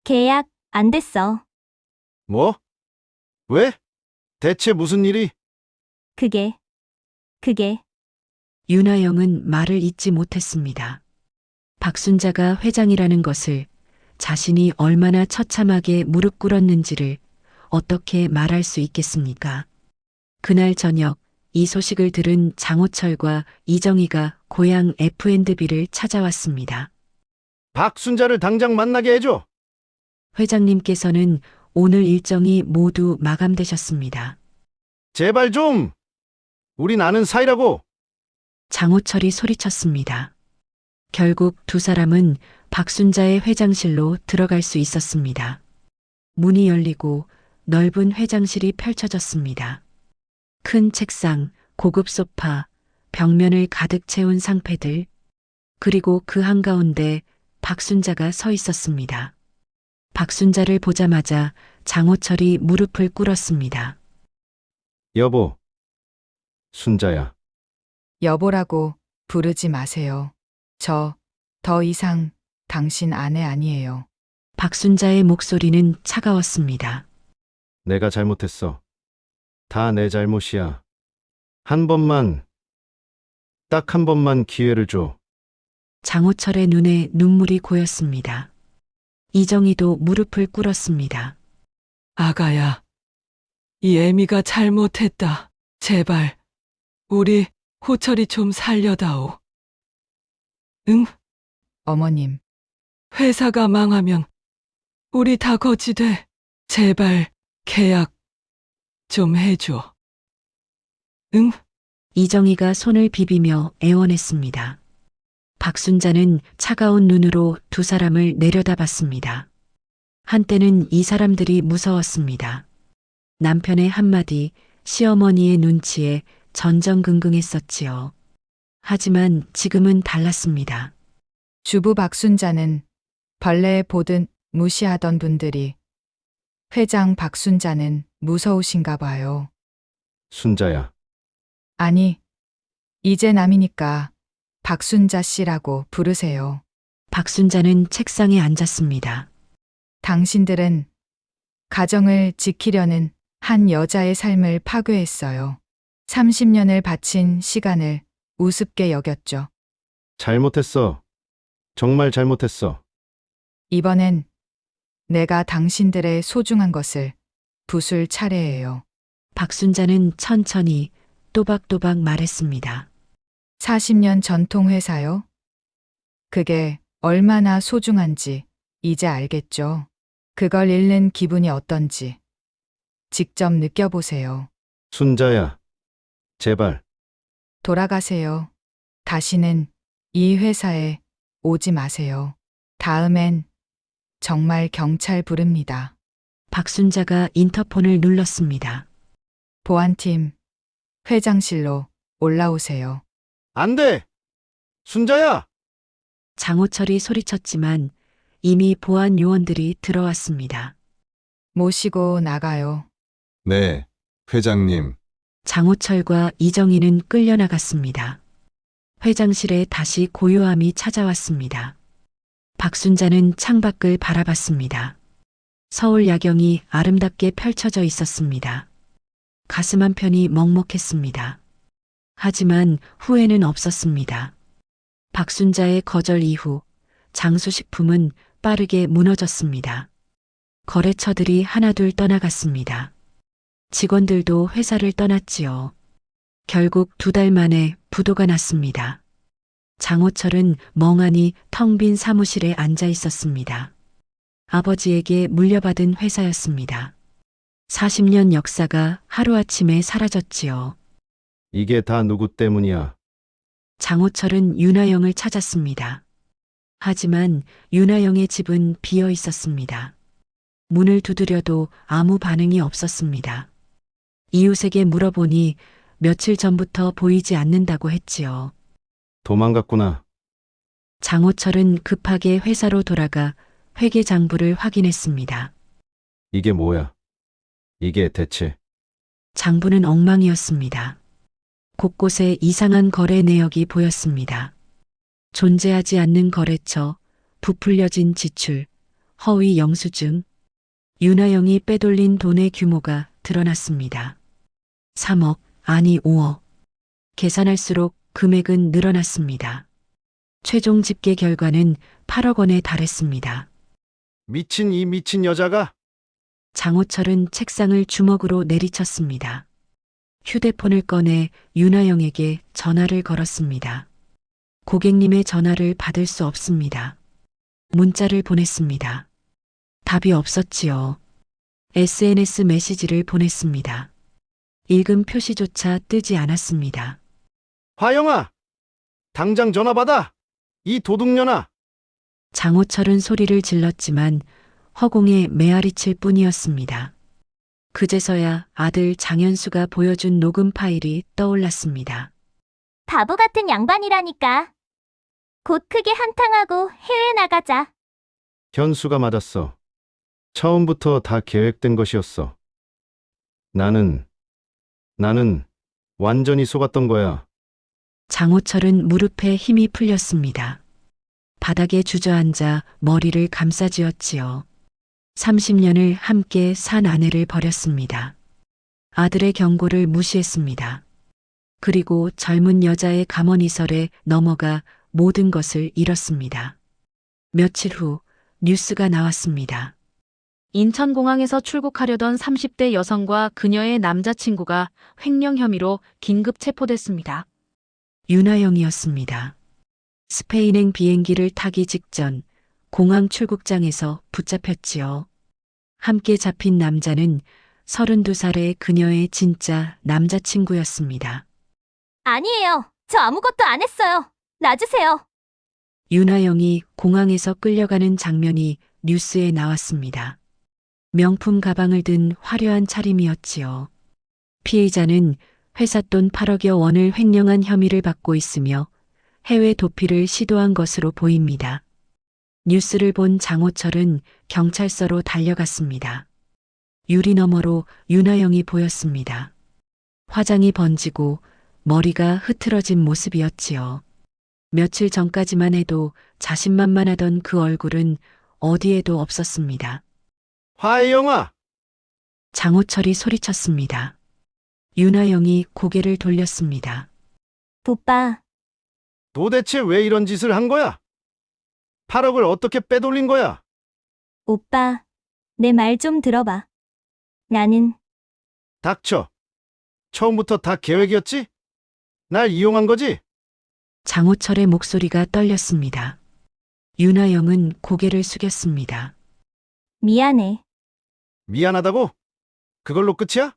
계약 안 됐어. 뭐? 왜? 대체 무슨 일이? 그게. 윤하영은 말을 잇지 못했습니다. 박순자가 회장이라는 것을, 자신이 얼마나 처참하게 무릎 꿇었는지를 어떻게 말할 수 있겠습니까? 그날 저녁 이 소식을 들은 장호철과 이정희가 고향 F&B를 찾아왔습니다. 박순자를 당장 만나게 해줘. 회장님께서는 오늘 일정이 모두 마감되셨습니다. 제발 좀. 우린 아는 사이라고. 장호철이 소리쳤습니다. 결국 두 사람은 박순자의 회장실로 들어갈 수 있었습니다. 문이 열리고 넓은 회장실이 펼쳐졌습니다. 큰 책상, 고급 소파, 벽면을 가득 채운 상패들, 그리고 그 한가운데 박순자가 서 있었습니다. 박순자를 보자마자 장호철이 무릎을 꿇었습니다. 여보. 순자야. 여보라고 부르지 마세요. 저 더 이상 당신 아내 아니에요. 박순자의 목소리는 차가웠습니다. 내가 잘못했어. 다 내 잘못이야. 한 번만, 딱 한 번만 기회를 줘. 장호철의 눈에 눈물이 고였습니다. 이정희도 무릎을 꿇었습니다. 아가야, 이 애미가 잘못했다. 제발, 우리 호철이 좀 살려다오. 응? 어머님, 회사가 망하면 우리 다 거지 돼. 제발 계약 좀 해줘. 응? 이정희가 손을 비비며 애원했습니다. 박순자는 차가운 눈으로 두 사람을 내려다봤습니다. 한때는 이 사람들이 무서웠습니다. 남편의 한마디, 시어머니의 눈치에 전전긍긍했었지요. 하지만 지금은 달랐습니다. 주부 박순자는 벌레 보듯 무시하던 분들이 회장 박순자는 무서우신가 봐요. 순자야. 아니, 이제 남이니까 박순자 씨라고 부르세요. 박순자는 책상에 앉았습니다. 당신들은 가정을 지키려는 한 여자의 삶을 파괴했어요. 30년을 바친 시간을 우습게 여겼죠. 잘못했어. 정말 잘못했어. 이번엔 내가 당신들의 소중한 것을 부술 차례예요. 박순자는 천천히 또박또박 말했습니다. 40년 전통 회사요? 그게 얼마나 소중한지 이제 알겠죠. 그걸 잃는 기분이 어떤지 직접 느껴보세요. 순자야. 제발. 돌아가세요. 다시는 이 회사에 오지 마세요. 다음엔 정말 경찰 부릅니다. 박순자가 인터폰을 눌렀습니다. 보안팀, 회장실로 올라오세요. 안 돼! 순자야! 장호철이 소리쳤지만 이미 보안 요원들이 들어왔습니다. 모시고 나가요. 네, 회장님. 장호철과 이정희는 끌려나갔습니다. 회장실에 다시 고요함이 찾아왔습니다. 박순자는 창밖을 바라봤습니다. 서울 야경이 아름답게 펼쳐져 있었습니다. 가슴 한편이 먹먹했습니다. 하지만 후회는 없었습니다. 박순자의 거절 이후 장수식품은 빠르게 무너졌습니다. 거래처들이 하나둘 떠나갔습니다. 직원들도 회사를 떠났지요. 결국 2달 만에 부도가 났습니다. 장호철은 멍하니 텅 빈 사무실에 앉아 있었습니다. 아버지에게 물려받은 회사였습니다. 40년 역사가 하루아침에 사라졌지요. 이게 다 누구 때문이야? 장호철은 윤하영을 찾았습니다. 하지만 윤하영의 집은 비어 있었습니다. 문을 두드려도 아무 반응이 없었습니다. 이웃에게 물어보니 며칠 전부터 보이지 않는다고 했지요. 도망갔구나. 장호철은 급하게 회사로 돌아가 회계장부를 확인했습니다. 이게 뭐야? 이게 대체. 장부는 엉망이었습니다. 곳곳에 이상한 거래 내역이 보였습니다. 존재하지 않는 거래처, 부풀려진 지출, 허위 영수증, 윤하영이 빼돌린 돈의 규모가 드러났습니다. 3억, 아니 5억. 계산할수록 금액은 늘어났습니다. 최종 집계 결과는 8억 원에 달했습니다. 미친 이 미친 여자가? 장호철은 책상을 주먹으로 내리쳤습니다. 휴대폰을 꺼내 윤하영에게 전화를 걸었습니다. 고객님의 전화를 받을 수 없습니다. 문자를 보냈습니다. 답이 없었지요. SNS 메시지를 보냈습니다. 읽음 표시조차 뜨지 않았습니다. 화영아! 당장 전화 받아! 이 도둑년아! 장호철은 소리를 질렀지만 허공에 메아리칠 뿐이었습니다. 그제서야 아들 장현수가 보여준 녹음 파일이 떠올랐습니다. 바보 같은 양반이라니까. 곧 크게 한탕하고 해외 나가자. 현수가 맞았어. 처음부터 다 계획된 것이었어. 나는 완전히 속았던 거야. 장호철은 무릎에 힘이 풀렸습니다. 바닥에 주저앉아 머리를 감싸쥐었지요. 30년을 함께 산 아내를 버렸습니다. 아들의 경고를 무시했습니다. 그리고 젊은 여자의 감언이설에 넘어가 모든 것을 잃었습니다. 며칠 후 뉴스가 나왔습니다. 인천공항에서 출국하려던 30대 여성과 그녀의 남자친구가 횡령 혐의로 긴급 체포됐습니다. 윤하영이었습니다. 스페인행 비행기를 타기 직전 공항 출국장에서 붙잡혔지요. 함께 잡힌 남자는 32살의 그녀의 진짜 남자친구였습니다. 아니에요. 저 아무것도 안 했어요. 놔주세요. 윤하영이 공항에서 끌려가는 장면이 뉴스에 나왔습니다. 명품 가방을 든 화려한 차림이었지요. 피해자는 회사 돈 8억여 원을 횡령한 혐의를 받고 있으며 해외 도피를 시도한 것으로 보입니다. 뉴스를 본 장호철은 경찰서로 달려갔습니다. 유리 너머로 윤하영이 보였습니다. 화장이 번지고 머리가 흐트러진 모습이었지요. 며칠 전까지만 해도 자신만만하던 그 얼굴은 어디에도 없었습니다. 화혜영아! 장호철이 소리쳤습니다. 윤하영이 고개를 돌렸습니다. 오빠, 도대체 왜 이런 짓을 한 거야? 8억을 어떻게 빼돌린 거야? 오빠, 내 말 좀 들어봐. 나는 닥쳐. 처음부터 다 계획이었지? 날 이용한 거지? 장호철의 목소리가 떨렸습니다. 윤하영은 고개를 숙였습니다. 미안해. 미안하다고? 그걸로 끝이야?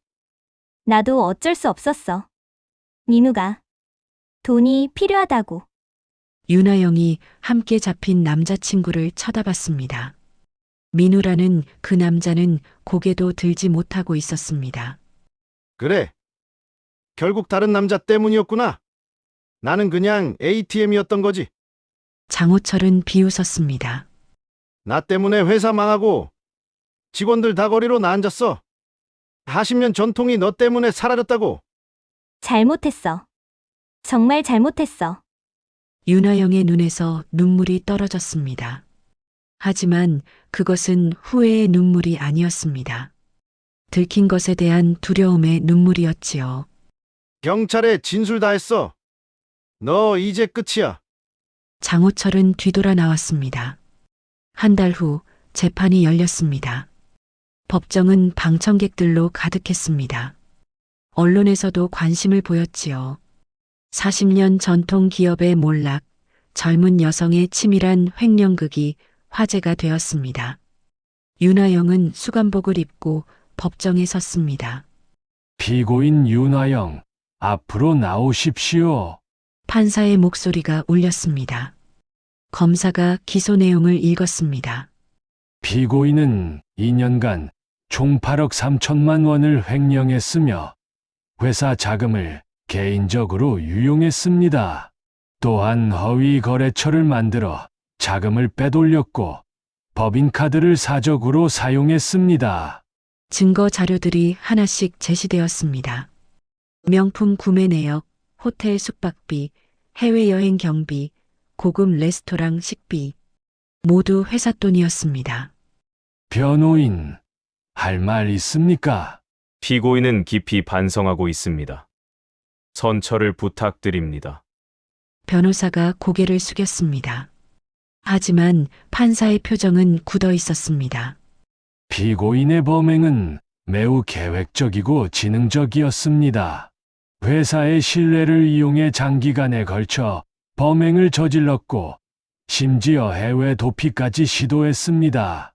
나도 어쩔 수 없었어. 민우가 돈이 필요하다고. 윤하영이 함께 잡힌 남자친구를 쳐다봤습니다. 민우라는 그 남자는 고개도 들지 못하고 있었습니다. 그래. 결국 다른 남자 때문이었구나. 나는 그냥 ATM이었던 거지. 장호철은 비웃었습니다. 나 때문에 회사 망하고 직원들 다 거리로 나앉았어. 40년 전통이 너 때문에 사라졌다고. 잘못했어. 정말 잘못했어. 윤하영의 눈에서 눈물이 떨어졌습니다. 하지만 그것은 후회의 눈물이 아니었습니다. 들킨 것에 대한 두려움의 눈물이었지요. 경찰에 진술 다 했어. 너 이제 끝이야. 장호철은 뒤돌아 나왔습니다. 한 달 후 재판이 열렸습니다. 법정은 방청객들로 가득했습니다. 언론에서도 관심을 보였지요. 40년 전통 기업의 몰락, 젊은 여성의 치밀한 횡령극이 화제가 되었습니다. 윤하영은 수감복을 입고 법정에 섰습니다. 피고인 윤하영, 앞으로 나오십시오. 판사의 목소리가 울렸습니다. 검사가 기소 내용을 읽었습니다. 피고인은 2년간 총 8억 3천만 원을 횡령했으며 회사 자금을 개인적으로 유용했습니다. 또한 허위 거래처를 만들어 자금을 빼돌렸고 법인카드를 사적으로 사용했습니다. 증거 자료들이 하나씩 제시되었습니다. 명품 구매 내역, 호텔 숙박비, 해외여행 경비, 고급 레스토랑 식비, 모두 회사 돈이었습니다. 변호인, 할 말 있습니까? 피고인은 깊이 반성하고 있습니다. 선처를 부탁드립니다. 변호사가 고개를 숙였습니다. 하지만 판사의 표정은 굳어 있었습니다. 피고인의 범행은 매우 계획적이고 지능적이었습니다. 회사의 신뢰를 이용해 장기간에 걸쳐 범행을 저질렀고 심지어 해외 도피까지 시도했습니다.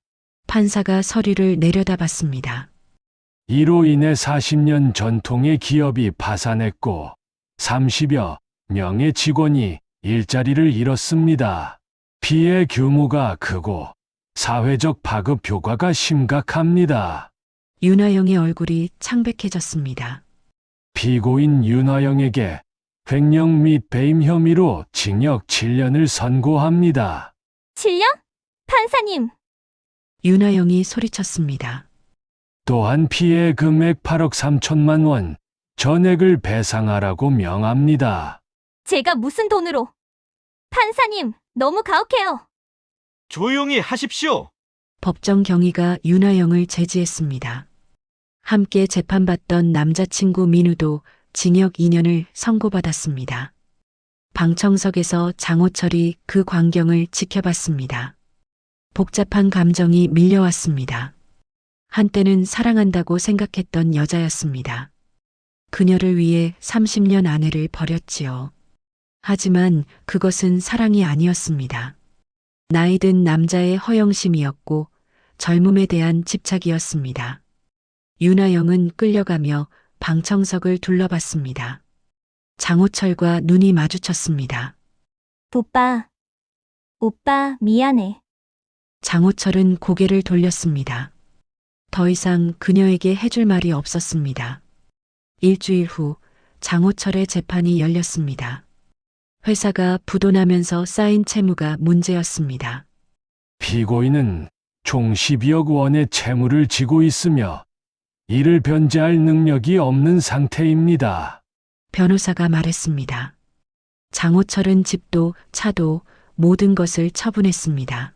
판사가 서류를 내려다봤습니다. 이로 인해 40년 전통의 기업이 파산했고 30여 명의 직원이 일자리를 잃었습니다. 피해 규모가 크고 사회적 파급 효과가 심각합니다. 윤하영의 얼굴이 창백해졌습니다. 피고인 윤하영에게 횡령 및 배임 혐의로 징역 7년을 선고합니다. 7년? 판사님, 윤하영이 소리쳤습니다. 또한 피해 금액 8억 3천만 원 전액을 배상하라고 명합니다. 제가 무슨 돈으로? 판사님, 너무 가혹해요. 조용히 하십시오. 법정 경위가 윤하영을 제지했습니다. 함께 재판받던 남자친구 민우도 징역 2년을 선고받았습니다. 방청석에서 장호철이 그 광경을 지켜봤습니다. 복잡한 감정이 밀려왔습니다. 한때는 사랑한다고 생각했던 여자였습니다. 그녀를 위해 30년 아내를 버렸지요. 하지만 그것은 사랑이 아니었습니다. 나이든 남자의 허영심이었고 젊음에 대한 집착이었습니다. 윤하영은 끌려가며 방청석을 둘러봤습니다. 장호철과 눈이 마주쳤습니다. 오빠, 미안해. 장호철은 고개를 돌렸습니다. 더 이상 그녀에게 해줄 말이 없었습니다. 일주일 후 장호철의 재판이 열렸습니다. 회사가 부도나면서 쌓인 채무가 문제였습니다. 피고인은 총 12억 원의 채무를 지고 있으며 이를 변제할 능력이 없는 상태입니다. 변호사가 말했습니다. 장호철은 집도 차도 모든 것을 처분했습니다.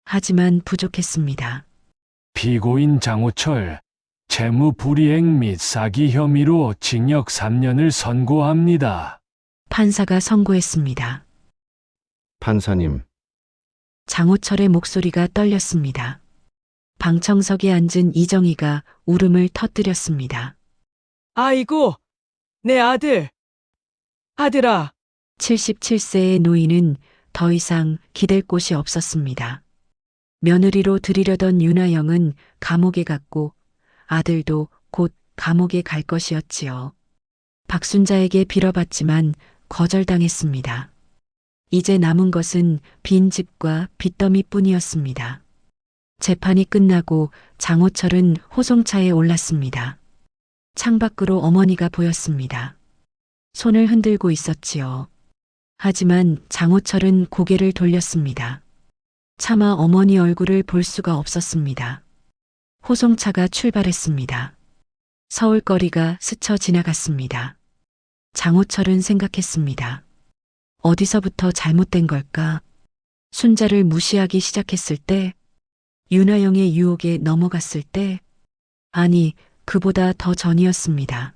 하지만 부족했습니다. 피고인 장호철, 채무 불이행 및 사기 혐의로 징역 3년을 선고합니다. 판사가 선고했습니다. 판사님, 장호철의 목소리가 떨렸습니다. 방청석에 앉은 이정희가 울음을 터뜨렸습니다. 아이고, 내 아들. 아들아, 77세의 노인은 더 이상 기댈 곳이 없었습니다. 며느리로 들이려던 윤하영은 감옥에 갔고 아들도 곧 감옥에 갈 것이었지요. 박순자에게 빌어봤지만 거절당했습니다. 이제 남은 것은 빈 집과 빚더미뿐이었습니다. 재판이 끝나고 장호철은 호송차에 올랐습니다. 창밖으로 어머니가 보였습니다. 손을 흔들고 있었지요. 하지만 장호철은 고개를 돌렸습니다. 차마 어머니 얼굴을 볼 수가 없었습니다. 호송차가 출발했습니다. 서울거리가 스쳐 지나갔습니다. 장호철은 생각했습니다. 어디서부터 잘못된 걸까? 순자를 무시하기 시작했을 때, 윤하영의 유혹에 넘어갔을 때, 아니, 그보다 더 전이었습니다.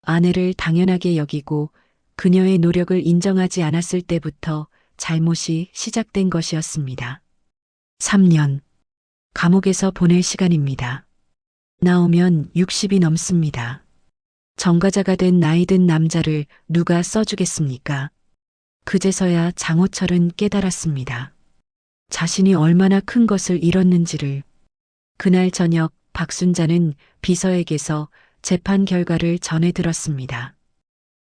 아내를 당연하게 여기고 그녀의 노력을 인정하지 않았을 때부터 잘못이 시작된 것이었습니다. 3년. 감옥에서 보낼 시간입니다. 나오면 60이 넘습니다. 정가자가 된 나이든 남자를 누가 써주겠습니까? 그제서야 장호철은 깨달았습니다. 자신이 얼마나 큰 것을 잃었는지를. 그날 저녁 박순자는 비서에게서 재판 결과를 전해 들었습니다.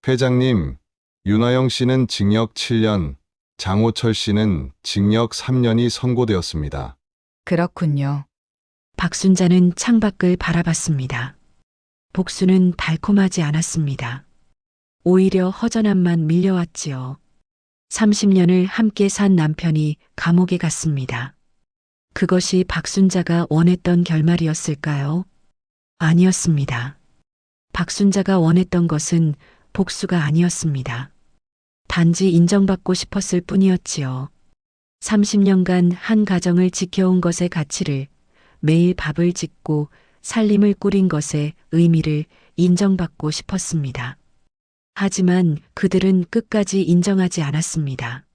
회장님, 윤하영 씨는 징역 7년, 장호철 씨는 징역 3년이 선고되었습니다. 그렇군요. 박순자는 창밖을 바라봤습니다. 복수는 달콤하지 않았습니다. 오히려 허전함만 밀려왔지요. 30년을 함께 산 남편이 감옥에 갔습니다. 그것이 박순자가 원했던 결말이었을까요? 아니었습니다. 박순자가 원했던 것은 복수가 아니었습니다. 단지 인정받고 싶었을 뿐이었지요. 30년간 한 가정을 지켜온 것의 가치를, 매일 밥을 짓고 살림을 꾸린 것의 의미를 인정받고 싶었습니다. 하지만 그들은 끝까지 인정하지 않았습니다.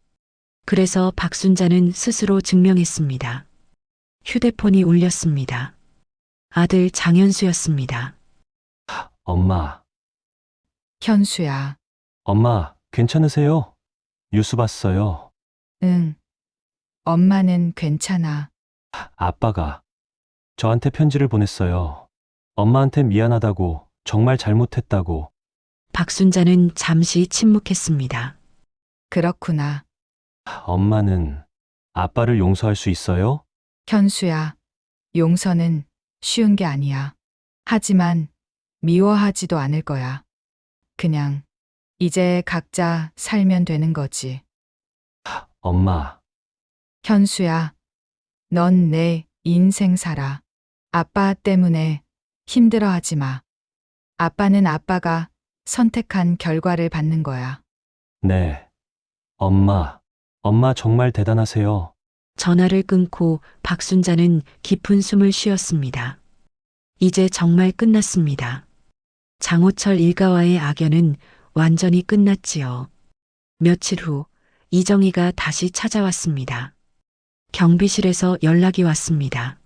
그래서 박순자는 스스로 증명했습니다. 휴대폰이 울렸습니다. 아들 장현수였습니다. 엄마, 현수야. 엄마, 괜찮으세요? 뉴스 봤어요. 응. 엄마는 괜찮아. 아빠가 저한테 편지를 보냈어요. 엄마한테 미안하다고, 정말 잘못했다고. 박순자는 잠시 침묵했습니다. 그렇구나. 엄마는 아빠를 용서할 수 있어요? 현수야. 용서는 쉬운 게 아니야. 하지만 미워하지도 않을 거야. 그냥 이제 각자 살면 되는 거지. 엄마, 현수야, 넌 내 인생 살아. 아빠 때문에 힘들어하지 마. 아빠는 아빠가 선택한 결과를 받는 거야. 네. 엄마 정말 대단하세요. 전화를 끊고 박순자는 깊은 숨을 쉬었습니다. 이제 정말 끝났습니다. 장호철 일가와의 악연은 완전히 끝났지요. 며칠 후 이정희가 다시 찾아왔습니다. 경비실에서 연락이 왔습니다.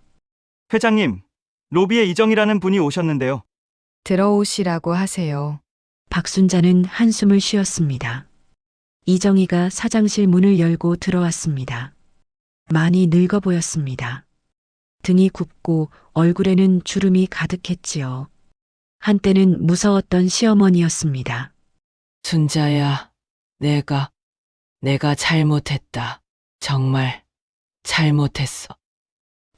회장님, 로비에 이정이라는 분이 오셨는데요. 들어오시라고 하세요. 박순자는 한숨을 쉬었습니다. 이정희가 사장실 문을 열고 들어왔습니다. 많이 늙어 보였습니다. 등이 굽고 얼굴에는 주름이 가득했지요. 한때는 무서웠던 시어머니였습니다. 순자야, 내가 잘못했다. 정말 잘못했어.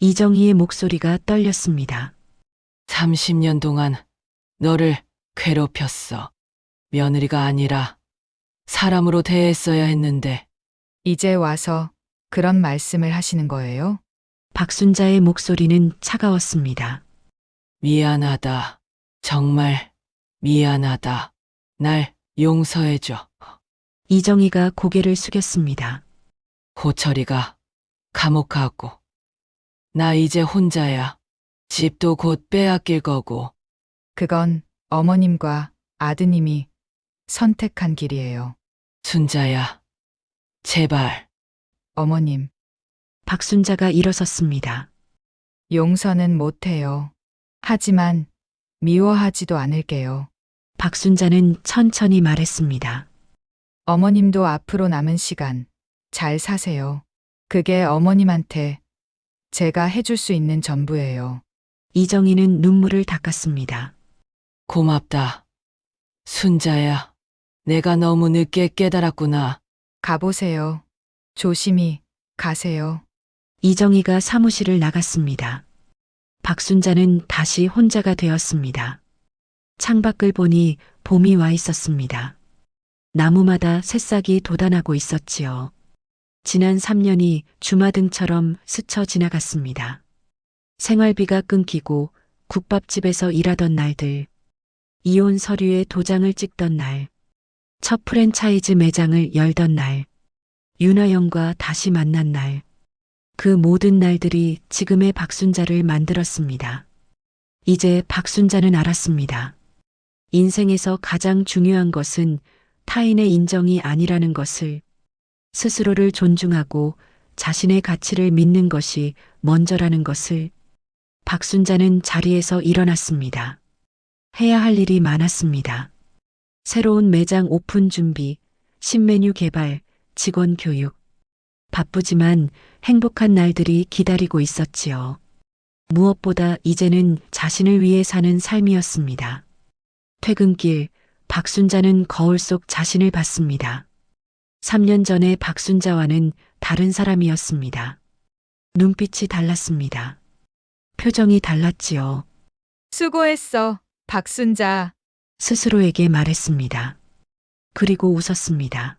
이정희의 목소리가 떨렸습니다. 30년 동안 너를 괴롭혔어. 며느리가 아니라 사람으로 대했어야 했는데. 이제 와서 그런 말씀을 하시는 거예요? 박순자의 목소리는 차가웠습니다. 미안하다. 정말 미안하다. 날 용서해줘. 이정희가 고개를 숙였습니다. 호철이가 감옥 가고. 나 이제 혼자야. 집도 곧 빼앗길 거고. 그건 어머님과 아드님이 선택한 길이에요. 순자야, 제발. 어머님, 박순자가 일어섰습니다. 용서는 못해요. 하지만 미워하지도 않을게요. 박순자는 천천히 말했습니다. 어머님도 앞으로 남은 시간 잘 사세요. 그게 어머님한테 제가 해줄 수 있는 전부예요. 이정희는 눈물을 닦았습니다. 고맙다. 순자야, 내가 너무 늦게 깨달았구나. 가보세요. 조심히 가세요. 이정희가 사무실을 나갔습니다. 박순자는 다시 혼자가 되었습니다. 창밖을 보니 봄이 와 있었습니다. 나무마다 새싹이 돋아나고 있었지요. 지난 3년이 주마등처럼 스쳐 지나갔습니다. 생활비가 끊기고 국밥집에서 일하던 날들, 이혼 서류에 도장을 찍던 날, 첫 프랜차이즈 매장을 열던 날, 윤하영과 다시 만난 날, 그 모든 날들이 지금의 박순자를 만들었습니다. 이제 박순자는 알았습니다. 인생에서 가장 중요한 것은 타인의 인정이 아니라는 것을, 스스로를 존중하고 자신의 가치를 믿는 것이 먼저라는 것을. 박순자는 자리에서 일어났습니다. 해야 할 일이 많았습니다. 새로운 매장 오픈 준비, 신메뉴 개발, 직원 교육. 바쁘지만 행복한 날들이 기다리고 있었지요. 무엇보다 이제는 자신을 위해 사는 삶이었습니다. 퇴근길, 박순자는 거울 속 자신을 봤습니다. 3년 전의 박순자와는 다른 사람이었습니다. 눈빛이 달랐습니다. 표정이 달랐지요. 수고했어, 박순자. 스스로에게 말했습니다. 그리고 웃었습니다.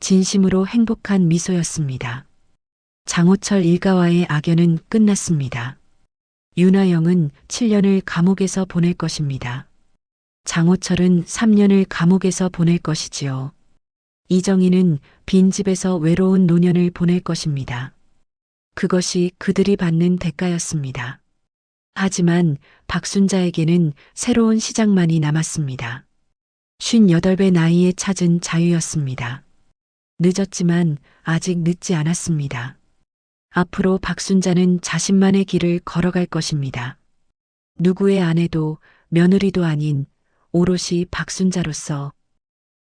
진심으로 행복한 미소였습니다. 장호철 일가와의 악연은 끝났습니다. 윤하영은 7년을 감옥에서 보낼 것입니다. 장호철은 3년을 감옥에서 보낼 것이지요. 이정희는 빈집에서 외로운 노년을 보낼 것입니다. 그것이 그들이 받는 대가였습니다. 하지만 박순자에게는 새로운 시작만이 남았습니다. 58배 나이에 찾은 자유였습니다. 늦었지만 아직 늦지 않았습니다. 앞으로 박순자는 자신만의 길을 걸어갈 것입니다. 누구의 아내도 며느리도 아닌 오롯이 박순자로서